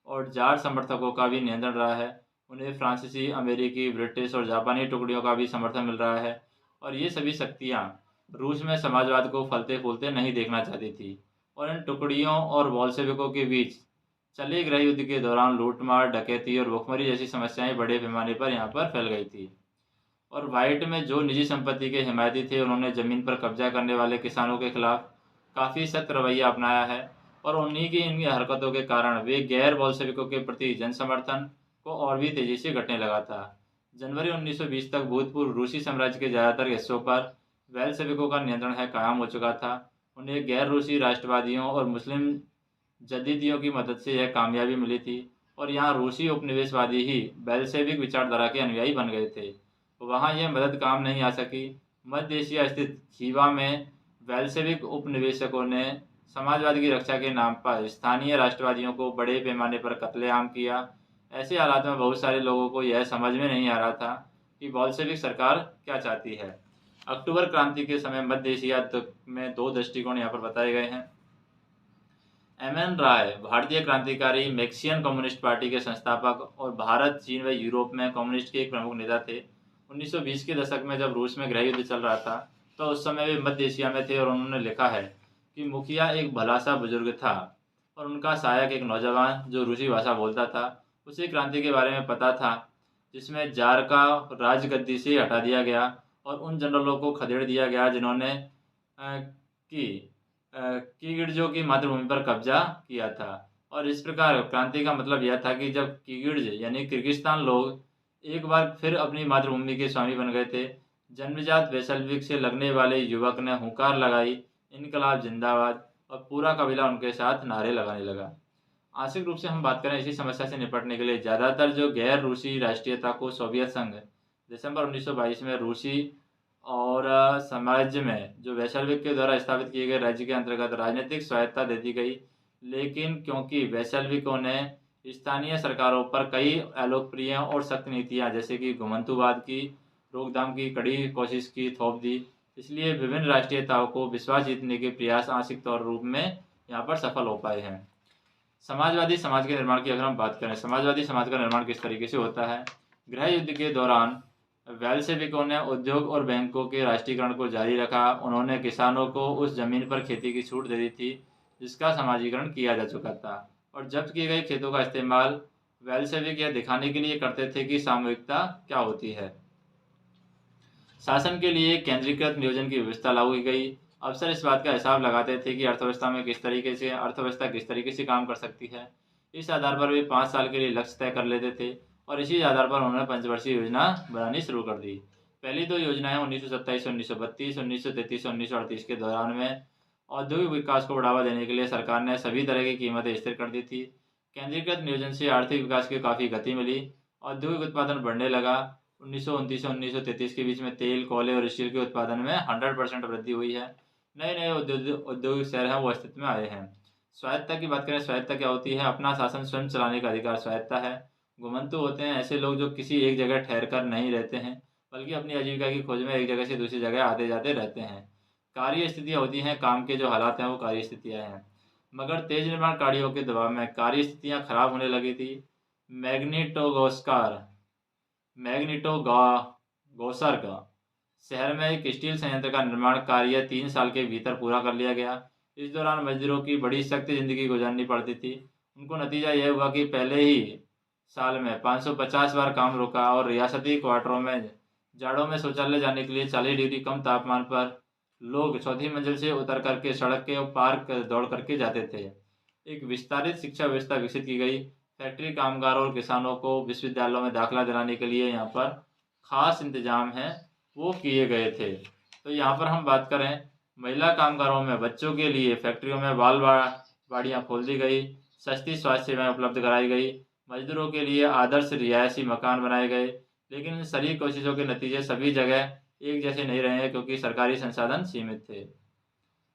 और जार समर्थकों का भी नियंत्रण रहा है। उन्हें फ्रांसीसी, अमेरिकी, ब्रिटिश और जापानी टुकड़ियों का भी समर्थन मिल रहा है और ये सभी शक्तियाँ रूस में समाजवाद को फलते फूलते नहीं देखना चाहती थी। और इन टुकड़ियों और बोल्शेविकों के बीच चले गृह युद्ध के दौरान लूटमार, डकैती और भुखमरी जैसी समस्याएं बड़े पैमाने पर यहाँ पर फैल गई थी। और व्हाइट में जो निजी संपत्ति के हिमायती थे, उन्होंने ज़मीन पर कब्जा करने वाले किसानों के खिलाफ काफ़ी सख्त रवैया अपनाया है और उन्हीं की इनकी हरकतों के कारण वे गैर बोल्शेविकों के प्रति जन समर्थन को और भी तेज़ी से घटने लगा था। जनवरी 1920 तक भूतपूर्व रूसी साम्राज्य के ज़्यादातर हिस्सों पर बेल्शेविकों का नियंत्रण है कायम हो चुका था। उन्हें गैर रूसी राष्ट्रवादियों और मुस्लिम जदीदियों की मदद से यह कामयाबी मिली थी और यहाँ रूसी उपनिवेशवादी ही बेल्शेविक विचारधारा के अनुयायी बन गए थे। वहाँ यह मदद काम नहीं आ सकी। मध्य एशिया स्थित खीवा में बेल्शेविक उपनिवेशकों ने समाजवाद की रक्षा के नाम पर स्थानीय राष्ट्रवादियों को बड़े पैमाने पर कत्लेआम किया। ऐसे हालात में बहुत सारे लोगों को यह समझ में नहीं आ रहा था कि बोल्शेविक सरकार क्या चाहती है। अक्टूबर क्रांति के समय मध्य एशिया में दो दृष्टिकोण यहाँ पर बताए गए हैं। एम.एन. राय भारतीय क्रांतिकारी मैक्सियन कम्युनिस्ट पार्टी के संस्थापक और भारत, चीन व यूरोप में कम्युनिस्ट के एक प्रमुख नेता थे। 1920 के दशक में जब रूस में गृह युद्ध चल रहा था, तो उस समय वे मध्य एशिया में थे और उन्होंने लिखा है कि मुखिया एक भला सा बुजुर्ग था और उनका सहायक एक नौजवान जो रूसी भाषा बोलता था। उसे क्रांति के बारे में पता था जिसमें जार का राजगद्दी से हटा दिया गया और उन जनरलों को खदेड़ दिया गया जिन्होंने कीगिड़जों की मातृभूमि पर कब्जा किया था। और इस प्रकार क्रांति का मतलब यह था कि जब कीगिड़ज यानी किर्गिस्तान लोग एक बार फिर अपनी मातृभूमि के स्वामी बन गए थे, जन्मजात वैश्विक से लगने वाले युवक ने हुंकार लगाई, इनकलाब जिंदाबाद, और पूरा कबीला उनके साथ नारे लगाने लगा। आंशिक रूप से हम बात करें इसी समस्या से निपटने के लिए ज़्यादातर जो गैर रूसी राष्ट्रीयता को सोवियत संघ दिसंबर 1922 में रूसी और साम्राज्य में जो वैश्विक के द्वारा स्थापित किए गए राज्य के अंतर्गत राजनीतिक स्वायत्ता दे दी गई। लेकिन क्योंकि वैश्विकों ने स्थानीय सरकारों पर कई अलोकप्रिय और सख्त नीतियां जैसे कि घुमंतुवाद की रोकथाम की कड़ी कोशिश की थोप दी, इसलिए विभिन्न राष्ट्रीयताओं को विश्वास जीतने के प्रयास आंशिक तौर रूप में यहाँ पर सफल हो पाए हैं। समाजवादी समाज के निर्माण की अगर हम बात करें, समाजवादी समाज का निर्माण किस तरीके से होता है। गृह युद्ध के दौरान बेल्शेविकों ने उद्योग और बैंकों के राष्ट्रीयकरण को जारी रखा। उन्होंने किसानों को उस जमीन पर खेती की छूट दे दी थी जिसका समाजीकरण किया जा चुका था और जब्त किए गए खेतों का इस्तेमाल बेल्शेविक यह दिखाने के लिए करते थे कि सामूहिकता क्या होती है। शासन के लिए केंद्रीकृत नियोजन की व्यवस्था लागू की गई। अफसर इस बात का हिसाब लगाते थे कि अर्थव्यवस्था किस तरीके से काम कर सकती है। इस आधार पर वे 5 साल के लिए लक्ष्य तय कर लेते थे और इसी आधार पर उन्होंने पंचवर्षीय योजना बनानी शुरू कर दी। पहली दो योजनाएं 1927 1932, 1933 1938 के दौरान में औद्योगिक विकास को बढ़ावा देने के लिए सरकार ने सभी तरह की कीमतें स्थिर कर दी थी। केंद्रीकृत नियोजन से आर्थिक विकास की काफ़ी गति मिली, औद्योगिक उत्पादन बढ़ने लगा। 1929 से 1933 के बीच में तेल, कोयले और स्टील के उत्पादन में 100% वृद्धि हुई है। नए नए औद्योगिक शहर हैं वो अस्तित्व में आए हैं। स्वायत्ता की बात करें, स्वायत्ता क्या होती है? अपना शासन स्वयं चलाने का अधिकार स्वायत्ता है। घुमंतु होते हैं ऐसे लोग जो किसी एक जगह ठहर कर नहीं रहते हैं बल्कि अपनी आजीविका की खोज में एक जगह से दूसरी जगह आते जाते रहते हैं। कार्य स्थितियाँ होती हैं, काम के जो हालात हैं वो कार्य स्थितियाँ हैं। मगर तेज निर्माण कार्यों के दबाव में कार्य स्थितियाँ खराब होने लगी थी। मैग्निटोगोस्कर्ग शहर में एक स्टील संयंत्र का निर्माण कार्य 3 साल के भीतर पूरा कर लिया गया। इस दौरान मजदूरों की बड़ी सख्त जिंदगी गुजारनी पड़ती थी। उनको नतीजा यह हुआ कि पहले ही साल में 550 बार काम रुका और रियासती क्वार्टरों में जाड़ों में शौचालय जाने के लिए 40 डिग्री कम तापमान पर लोग चौथी मंजिल से उतर करके सड़क के पार दौड़ करके जाते थे। एक विस्तारित शिक्षा व्यवस्था विकसित की गई। फैक्ट्री कामगारों और किसानों को विश्वविद्यालयों में दाखिला दिलाने के लिए यहाँ पर खास इंतजाम हैं वो किए गए थे। तो यहाँ पर हम बात करें महिला कामगारों में बच्चों के लिए फैक्ट्रियों में बाल बाड़ियाँ खोल दी गई, सस्ती स्वास्थ्य सेवाएं उपलब्ध कराई गई, मजदूरों के लिए आदर्श रिहायशी मकान बनाए गए। लेकिन इन सारी कोशिशों के नतीजे सभी जगह एक जैसे नहीं रहे हैं क्योंकि सरकारी संसाधन सीमित थे।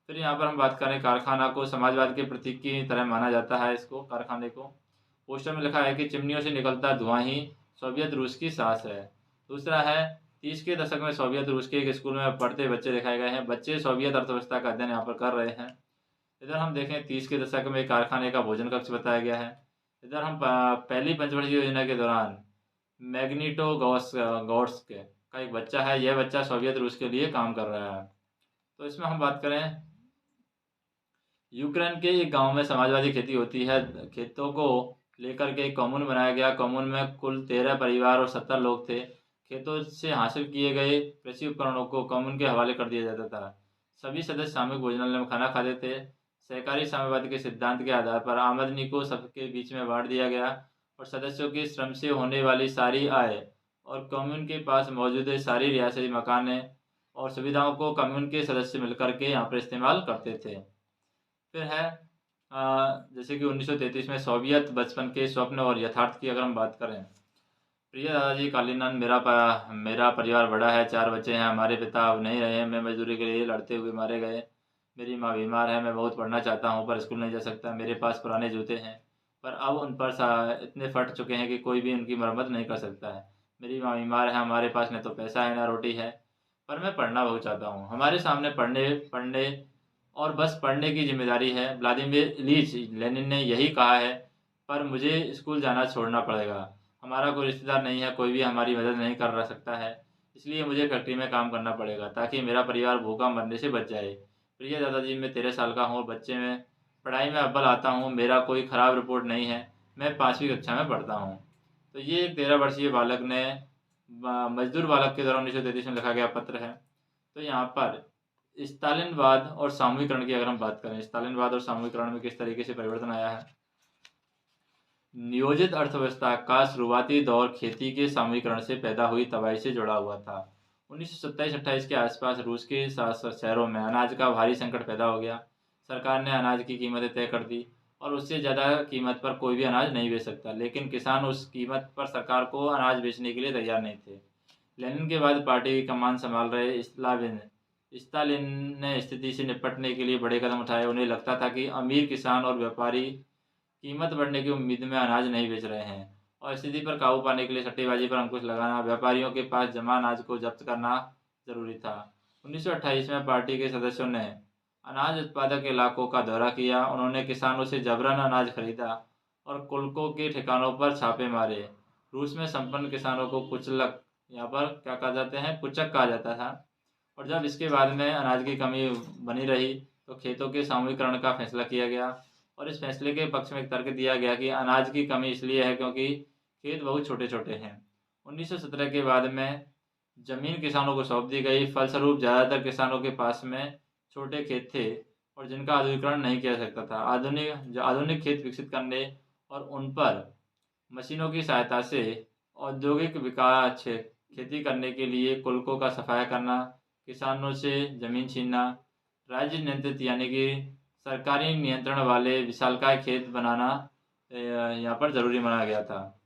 फिर यहाँ पर हम बात करें कारखाना को समाजवाद के प्रतीक की तरह माना जाता है। इसको कारखाने को पोस्टर में लिखा है कि चिमनियों से निकलता धुआं ही सोवियत रूस की सांस है। दूसरा है 30 के दशक में सोवियत रूस के एक स्कूल में पढ़ते बच्चे दिखाए गए हैं। बच्चे सोवियत अर्थव्यवस्था का अध्ययन यहाँ पर कर रहे हैं। इधर हम देखें 30 के दशक में कारखाने का भोजन कक्ष बताया गया है। इधर हम पहली पंचवर्षीय योजना के दौरान मैग्निटोगोर्स्क का एक बच्चा है, यह बच्चा सोवियत रूस के लिए काम कर रहा है। तो इसमें हम बात करें यूक्रेन के एक गांव में समाजवादी खेती होती है। खेतों को लेकर के एक कॉम्यून बनाया गया। कॉम्यून में कुल 13 परिवार और 70 लोग थे। खेतों से हासिल किए गए कृषि उपकरणों को कॉमन के हवाले कर दिया जाता था। सभी सदस्य सामूहिक भोजनालय में खाना खाते थे। सहकारी साम्यवाद के सिद्धांत के आधार पर आमदनी को सबके बीच में बांट दिया गया और सदस्यों के श्रम से होने वाली सारी आय और कम्यून के पास मौजूद सारी रियासती मकाने और सुविधाओं को कम्यून के सदस्य मिलकर के यहाँ पर इस्तेमाल करते थे। फिर है जैसे कि 1933 में सोवियत बचपन के स्वप्न और यथार्थ की अगर हम बात करें। प्रिय दादाजी कालीनंद, मेरा परिवार बड़ा है, 4 बच्चे हैं। हमारे पिता अब नहीं रहे। मैं मजदूरी के लिए लड़ते हुए मारे गए। मेरी माँ बीमार है। मैं बहुत पढ़ना चाहता हूँ पर स्कूल नहीं जा सकता। मेरे पास पुराने जूते हैं पर अब उन पर इतने फट चुके हैं कि कोई भी उनकी मरम्मत नहीं कर सकता है। मेरी माँ बीमार है। हमारे पास न तो पैसा है न रोटी है पर मैं पढ़ना बहुत चाहता हूँ। हमारे सामने पढ़ने पढ़ने और बस पढ़ने की जिम्मेदारी है। व्लादिमीर इलीच लेनिन ने यही कहा है पर मुझे स्कूल जाना छोड़ना पड़ेगा। हमारा कोई रिश्तेदार नहीं है, कोई भी हमारी मदद नहीं कर सकता है, इसलिए मुझे फैक्ट्री में काम करना पड़ेगा ताकि मेरा परिवार भूखा मरने से बच जाए। प्रिय दादाजी, मैं 13 साल का हूँ और बच्चे में पढ़ाई में अव्वल आता हूँ। मेरा कोई ख़राब रिपोर्ट नहीं है। मैं 5वीं कक्षा में पढ़ता हूँ। तो ये एक 13 वर्षीय बालक ने मजदूर बालक के द्वारा 1933 में लिखा गया पत्र है। तो यहाँ पर स्टालिनवाद और सामूहिकरण की अगर हम बात करें, स्टालिनवाद और सामूहिकरण में किस तरीके से परिवर्तन आया है। नियोजित अर्थव्यवस्था का शुरुआती दौर खेती के सामूहिकरण से पैदा हुई तबाही से जुड़ा हुआ था। 1927-28 के आसपास रूस के शहरों में अनाज का भारी संकट पैदा हो गया। सरकार ने अनाज की कीमतें तय कर दी और उससे ज़्यादा कीमत पर कोई भी अनाज नहीं बेच सकता, लेकिन किसान उस कीमत पर सरकार को अनाज बेचने के लिए तैयार नहीं थे। लेनिन के बाद पार्टी की कमान संभाल रहे स्टालिन ने स्थिति से निपटने के लिए बड़े कदम उठाए। उन्हें लगता था कि अमीर किसान और व्यापारी कीमत बढ़ने की उम्मीद में अनाज नहीं बेच रहे हैं और स्थिति पर काबू पाने के लिए सट्टेबाजी पर अंकुश लगाना, व्यापारियों के पास जमा अनाज को जब्त करना जरूरी था। 1928 में पार्टी के सदस्यों ने अनाज उत्पादक इलाकों का दौरा किया। उन्होंने किसानों से जबरन अनाज खरीदा और कुल्कों के ठिकानों पर छापे मारे। रूस में संपन्न किसानों को कुचलक, यहाँ पर क्या कहा जाते हैं, कुचक कहा जाता था। और जब इसके बाद में अनाज की कमी बनी रही तो खेतों के सामूहिकरण का फैसला किया गया और इस फैसले के पक्ष में एक तर्क दिया गया कि अनाज की कमी इसलिए है क्योंकि खेत बहुत छोटे छोटे हैं। 1917 के बाद में जमीन किसानों को सौंप दी गई। फलस्वरूप ज़्यादातर किसानों के पास में छोटे खेत थे और जिनका आधुनिकीकरण नहीं किया जा सकता था। आधुनिक खेत विकसित करने और उन पर मशीनों की सहायता से औद्योगिक विकास खेती करने के लिए कुल्कों का सफाया करना, किसानों से जमीन छीनना, राज्य नियंत्रित यानी कि सरकारी नियंत्रण वाले विशालकाय खेत बनाना यहाँ पर जरूरी माना गया था।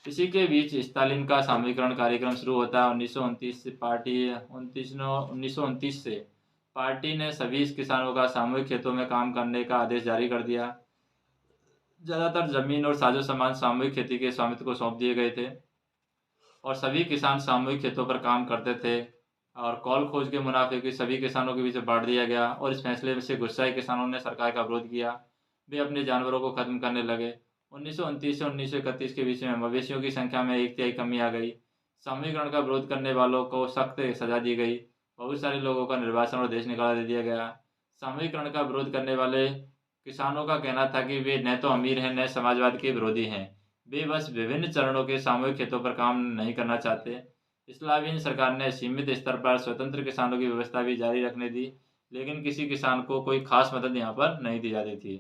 इसी के बीच स्टालिन का सामूहिकरण कार्यक्रम शुरू होता है। 1929 से पार्टी ने सभी किसानों का सामूहिक खेतों में काम करने का आदेश जारी कर दिया। ज़्यादातर जमीन और साजो सामान सामूहिक खेती के स्वामित्व को सौंप दिए गए थे और सभी किसान सामूहिक खेतों पर काम करते थे और कॉल खोज के मुनाफे की सभी किसानों के बीच बांट दिया गया और इस फैसले से गुस्साए किसानों ने सरकार का विरोध किया। वे अपने जानवरों को खत्म करने लगे। 1929 से 1931 के बीच में मवेशियों की संख्या में 1/3 कमी आ गई। सामूहिकरण का विरोध करने वालों को सख्त सजा दी गई। बहुत सारे लोगों का निर्वासन और देश निकाला दे दिया गया। सामूहिकरण का विरोध करने वाले किसानों का कहना था कि वे न तो अमीर हैं न समाजवाद के विरोधी हैं, वे बस विभिन्न चरणों के सामूहिक खेतों पर काम नहीं करना चाहते। स्लाविन सरकार ने सीमित स्तर पर स्वतंत्र किसानों की व्यवस्था भी जारी रखने दी, लेकिन किसी किसान को कोई खास मदद यहाँ पर नहीं दी जाती थी।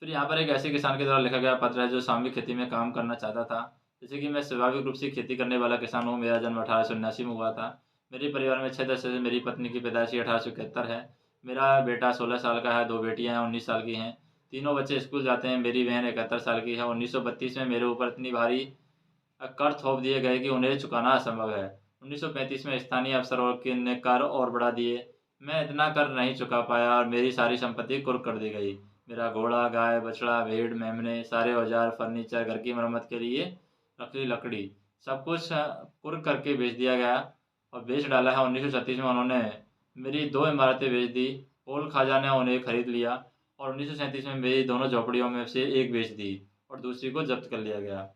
फिर यहाँ पर एक ऐसे किसान के द्वारा लिखा गया पत्र है जो सामूहिक खेती में काम करना चाहता था। जैसे कि मैं स्वाभाविक रूप से खेती करने वाला किसान हूँ। मेरा जन्म 1879 में हुआ था। मेरे परिवार में 6 सदस्य हैं। मेरी पत्नी की पैदाइश 1871 है। मेरा बेटा 16 साल का है। 2 बेटियाँ हैं, 19 साल की हैं। तीनों बच्चे स्कूल जाते हैं। मेरी बहन 71 साल की है। 1932 में मेरे ऊपर इतनी भारी कर थोप दिए गए कि उन्हें चुकाना असंभव है। 1935 में स्थानीय अफसरों ने कर और बढ़ा दिए। मैं इतना कर नहीं चुका पाया और मेरी सारी संपत्ति कुर्क कर दी गई। मेरा घोड़ा, गाय, बछड़ा, भेड़, मेमने, सारे औजार, फर्नीचर, घर की मरम्मत के लिए रखी लकड़ी, सब कुछ कुर्क करके बेच दिया गया और बेच डाला है। 1936 में उन्होंने मेरी 2 इमारतें बेच दी। पोल खाजा ने उन्हें खरीद लिया और 1937 में मेरी दोनों झोपड़ियों में से एक बेच दी और दूसरी को जब्त कर लिया गया।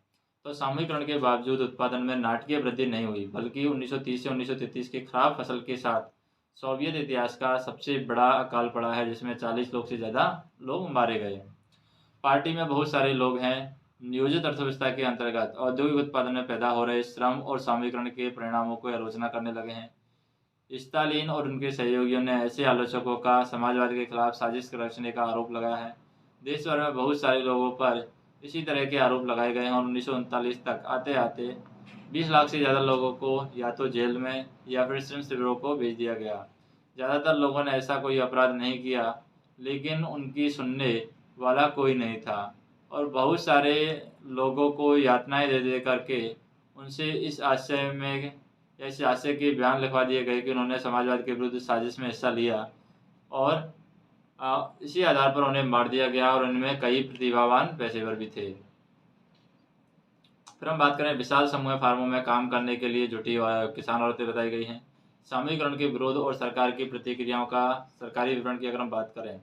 तो सामूहिकरण के बावजूद उत्पादन में नाटकीय वृद्धि नहीं हुई, बल्कि 1930 से 1933 के खराब फसल के साथ सोवियत इतिहास का सबसे बड़ा अकाल पड़ा है, जिसमें 40 लोग से ज़्यादा लोग मारे गए। पार्टी में बहुत सारे लोग हैं नियोजित अर्थव्यवस्था के अंतर्गत औद्योगिक उत्पादन में पैदा हो रहे श्रम और सामूहिकरण के परिणामों को आलोचना करने लगे हैं। स्टालिन और उनके सहयोगियों ने ऐसे आलोचकों का समाजवाद के खिलाफ साजिश रचने का आरोप लगाया है। देश भर में बहुत सारे लोगों पर इसी तरह के आरोप लगाए गए हैं और 1939 तक आते आते 20 लाख से ज़्यादा लोगों को या तो जेल में या फिर श्रम शिविरों को भेज दिया गया। ज़्यादातर लोगों ने ऐसा कोई अपराध नहीं किया, लेकिन उनकी सुनने वाला कोई नहीं था और बहुत सारे लोगों को यातनाएं दे दे करके उनसे इस आशय के बयान लिखवा दिए गए कि उन्होंने समाजवाद के विरुद्ध साजिश में हिस्सा लिया और इसी आधार पर उन्हें मार दिया गया और उनमें कई प्रतिभावान पेशेवर भी थे। फिर हम बात करें विशाल समूह फार्मों में काम करने के लिए जुटी किसान औरतें बताई गई हैं। सामूहिकरण के विरोध और सरकार की प्रतिक्रियाओं का सरकारी विवरण की अगर हम बात करें,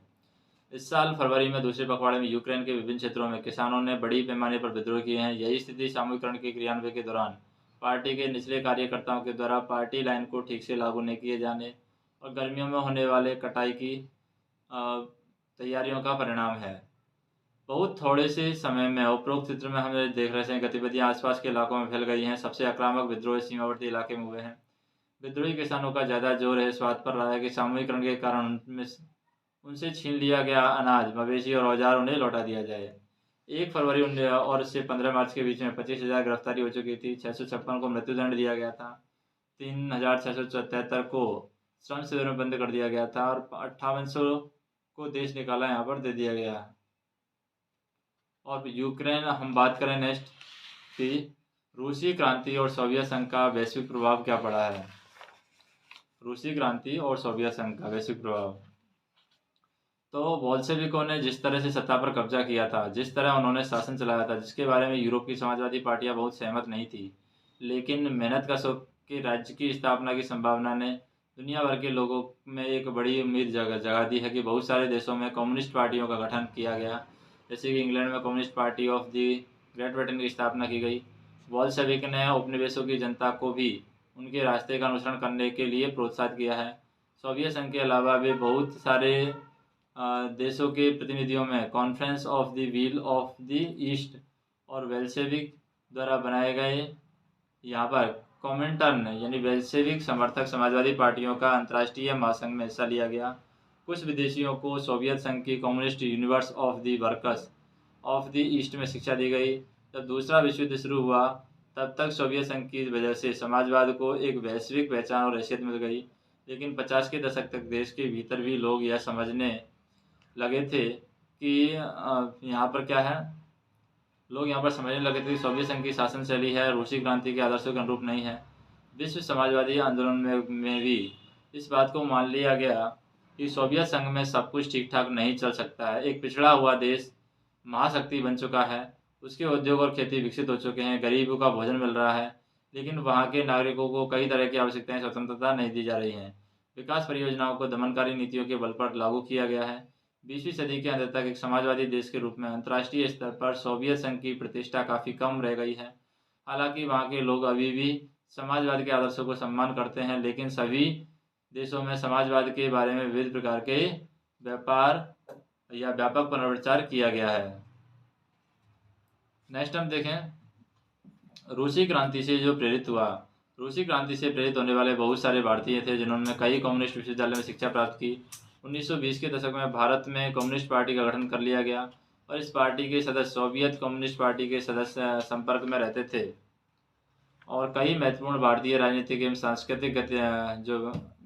इस साल फरवरी में दूसरे पखवाड़े में यूक्रेन के विभिन्न क्षेत्रों में किसानों ने बड़ी पैमाने पर विद्रोह किए हैं। यही स्थिति सामूहिकरण के क्रियान्वयन के दौरान पार्टी के निचले कार्यकर्ताओं के द्वारा पार्टी लाइन को ठीक से लागू नहीं किए जाने और गर्मियों में होने वाले कटाई की तैयारियों का परिणाम है। बहुत थोड़े से समय में उपरोक्त चित्र में हम देख रहे हैं गतिविधियां आसपास के इलाकों में फैल गई हैं। सबसे आक्रामक विद्रोह सीमावर्ती इलाके में हुए हैं। विद्रोही किसानों का ज़्यादा जोर है इस बात पर रहा है कि सामूहिकरण के कारण उनसे छीन लिया गया अनाज, मवेशी और औजार उन्हें लौटा दिया जाए। 1 फरवरी और से 15 मार्च के बीच में 25,000 गिरफ्तारी हो चुकी थी। 656 को मृत्युदंड दिया गया था। 3,677 को श्रम शिविर में बंद कर दिया गया था और 5800 को देश निकाला यहाँ पर दे दिया गया। और यूक्रेन हम बात करें नेक्स्ट की रूसी क्रांति और सोवियत संघ का वैश्विक प्रभाव क्या पड़ा है। रूसी क्रांति और सोवियत संघ का वैश्विक प्रभाव, तो बोल्शेविकों ने जिस तरह से सत्ता पर कब्जा किया था, जिस तरह उन्होंने शासन चलाया था, जिसके बारे में यूरोप की समाजवादी पार्टियां बहुत सहमत नहीं थी, लेकिन मेहनत कशों के राज्य की स्थापना की संभावना ने दुनिया भर के लोगों में एक बड़ी उम्मीद जगा दी है कि बहुत सारे देशों में कम्युनिस्ट पार्टियों का गठन किया गया। जैसे कि इंग्लैंड में communist party of the great Britain की स्थापना की गई। बोल्शेविक ने उपनिवेशों की जनता को भी उनके रास्ते का अनुसरण करने के लिए प्रोत्साहित किया है। सोवियत संघ के अलावा भी बहुत सारे देशों के प्रतिनिधियों में conference of the wheel of the east और बेल्शेविक द्वारा बनाए गए यहाँ पर कॉमिंटर्न यानी बेल्शेविक समर्थक समाजवादी पार्टियों का अंतर्राष्ट्रीय महासंघ में हिस्सा लिया गया। कुछ विदेशियों को सोवियत संघ की communist universe of the workers of the east में शिक्षा दी गई। जब दूसरा विश्व युद्ध शुरू हुआ तब तक सोवियत संघ की वजह से समाजवाद को एक वैश्विक पहचान और हैसियत मिल गई, लेकिन 50 के दशक तक देश के भीतर भी लोग यह समझने लगे थे कि यहाँ पर क्या है, लोग यहाँ पर समझने लगे थे कि सोवियत संघ की शासन शैली है, रूसी क्रांति के आदर्शों के अनुरूप नहीं है। विश्व समाजवादी आंदोलन में भी इस बात को मान लिया गया कि सोवियत संघ में सब कुछ ठीक ठाक नहीं चल सकता है। एक पिछड़ा हुआ देश महाशक्ति बन चुका है, उसके उद्योग और खेती विकसित हो चुके हैं, गरीबों का भोजन मिल रहा है, लेकिन वहाँ के नागरिकों को कई तरह की आवश्यकताएं स्वतंत्रता नहीं दी जा रही हैं। विकास परियोजनाओं को दमनकारी नीतियों के बल पर लागू किया गया है। 20वीं सदी के अंत तक एक समाजवादी देश के रूप में अंतर्राष्ट्रीय स्तर पर सोवियत संघ की प्रतिष्ठा काफ़ी कम रह गई है। हालांकि वहाँ के लोग अभी भी समाजवाद के आदर्शों को सम्मान करते हैं, लेकिन सभी देशों में समाजवाद के बारे में विविध प्रकार के व्यापक पुनर्विचार किया गया है। नेक्स्ट हम देखें रूसी क्रांति से जो प्रेरित हुआ। रूसी क्रांति से प्रेरित होने वाले बहुत सारे भारतीय थे जिन्होंने कई कम्युनिस्ट विश्वविद्यालय में शिक्षा प्राप्त की। 1920 के दशक में भारत में कम्युनिस्ट पार्टी का गठन कर लिया गया और इस पार्टी के सदस्य सोवियत कम्युनिस्ट पार्टी के सदस्य संपर्क में रहते थे और कई महत्वपूर्ण भारतीय राजनीतिक एवं सांस्कृतिक जो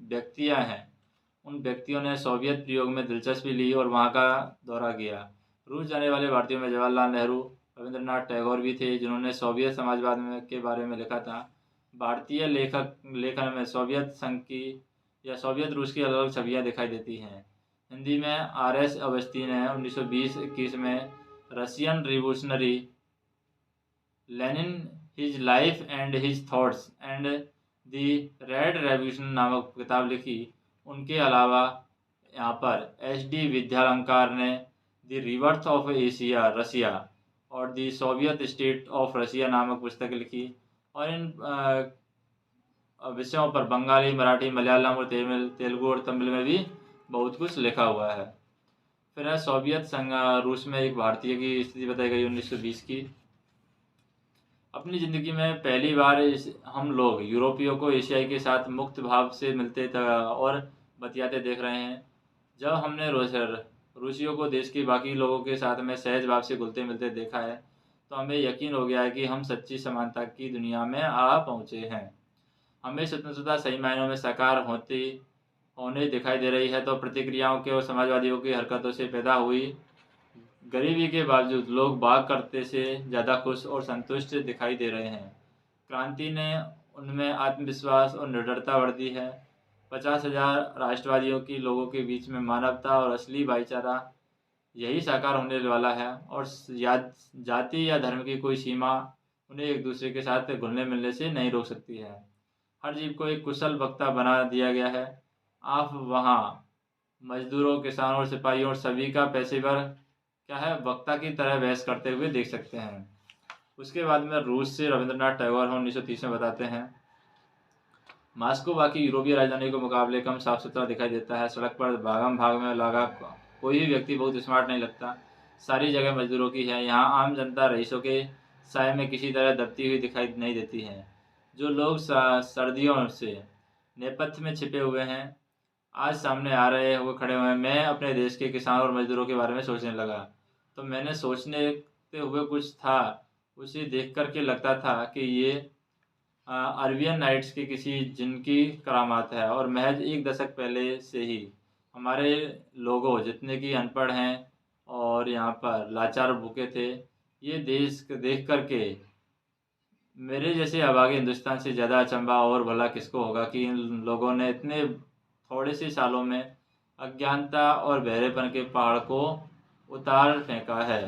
व्यक्तियाँ हैं उन व्यक्तियों ने सोवियत प्रयोग में दिलचस्पी ली और वहाँ का दौरा किया। रूस जाने वाले भारतीयों में जवाहरलाल नेहरू, रविंद्रनाथ टैगोर भी थे जिन्होंने सोवियत समाजवाद के बारे में लिखा था। भारतीय लेखन में सोवियत संघ की या सोवियत रूस की अलग अलग छवियाँ दिखाई देती हैं। हिंदी में R.S. अवस्थी ने 1920-21 में Russian revolutionary Lenin his life and his thoughts and the red revolution नामक किताब लिखी। उनके अलावा यहाँ पर H.D. विद्यालंकार ने the rebirth of Asia Russia और the Soviet state of Russia नामक पुस्तक लिखी और इन विषयों पर बंगाली, मराठी, मलयालम और तेलुगु और तमिल में भी बहुत कुछ लिखा हुआ है। फिर है सोवियत संघ रूस में एक भारतीय की स्थिति बताई गई 1920 की। अपनी ज़िंदगी में पहली बार हम लोग यूरोपियों को एशियाई के साथ मुक्त भाव से मिलते और बतियाते देख रहे हैं। जब हमने रूसियों को देश के बाकी लोगों के साथ में सहज भाव से घुलते मिलते देखा है, तो हमें यकीन हो गया है कि हम सच्ची समानता की दुनिया में आ पहुँचे हैं। हमें स्वतंत्रता सही मायनों में साकार होने दिखाई दे रही है, तो प्रतिक्रियाओं के और समाजवादियों की हरकतों से पैदा हुई गरीबी के बावजूद लोग भाग करते से ज़्यादा खुश और संतुष्ट दिखाई दे रहे हैं। क्रांति ने उनमें आत्मविश्वास और निडरता भर दी है। 50,000 राष्ट्रवादियों की लोगों के बीच में मानवता और असली भाईचारा यही साकार होने वाला है, और जाति या धर्म की कोई सीमा उन्हें एक दूसरे के साथ घुलने मिलने से नहीं रोक सकती है। हर जीव को एक कुशल वक्ता बना दिया गया है। आप वहाँ मजदूरों, किसानों और सिपाहियों और सभी का पेशेवर वक्ता की तरह बहस करते हुए देख सकते हैं। उसके बाद में रूस से रविंद्रनाथ टैगोर 1930 में बताते हैं, मॉस्को बाकी यूरोपीय राजधानी के मुकाबले कम साफ सुथरा दिखाई देता है। सड़क पर भागम भाग में लगा कोई भी व्यक्ति बहुत स्मार्ट नहीं लगता। सारी जगह मजदूरों की है। यहाँ आम जनता रईसों के साय में किसी तरह दबती हुई दिखाई नहीं देती है। जो लोग सर्दियों से नेपथ्य में छिपे हुए हैं, आज सामने आ रहे हुए खड़े हुए हैं। मैं अपने देश के किसानों और मजदूरों के बारे में सोचने लगा, तो मैंने सोचने हुए कुछ था। उसे देख कर के लगता था कि ये अरबियन नाइट्स की किसी जिनकी करामात है, और महज एक दशक पहले से ही हमारे लोगों जितने की अनपढ़ हैं और यहाँ पर लाचार भूखे थे, ये देश देख कर के मेरे जैसे अभागे हिंदुस्तान से ज़्यादा अचंभा और भला किसको होगा कि इन लोगों ने इतने थोड़े से सालों में अज्ञानता और बहरेपन के पहाड़ को उतार फेंका है।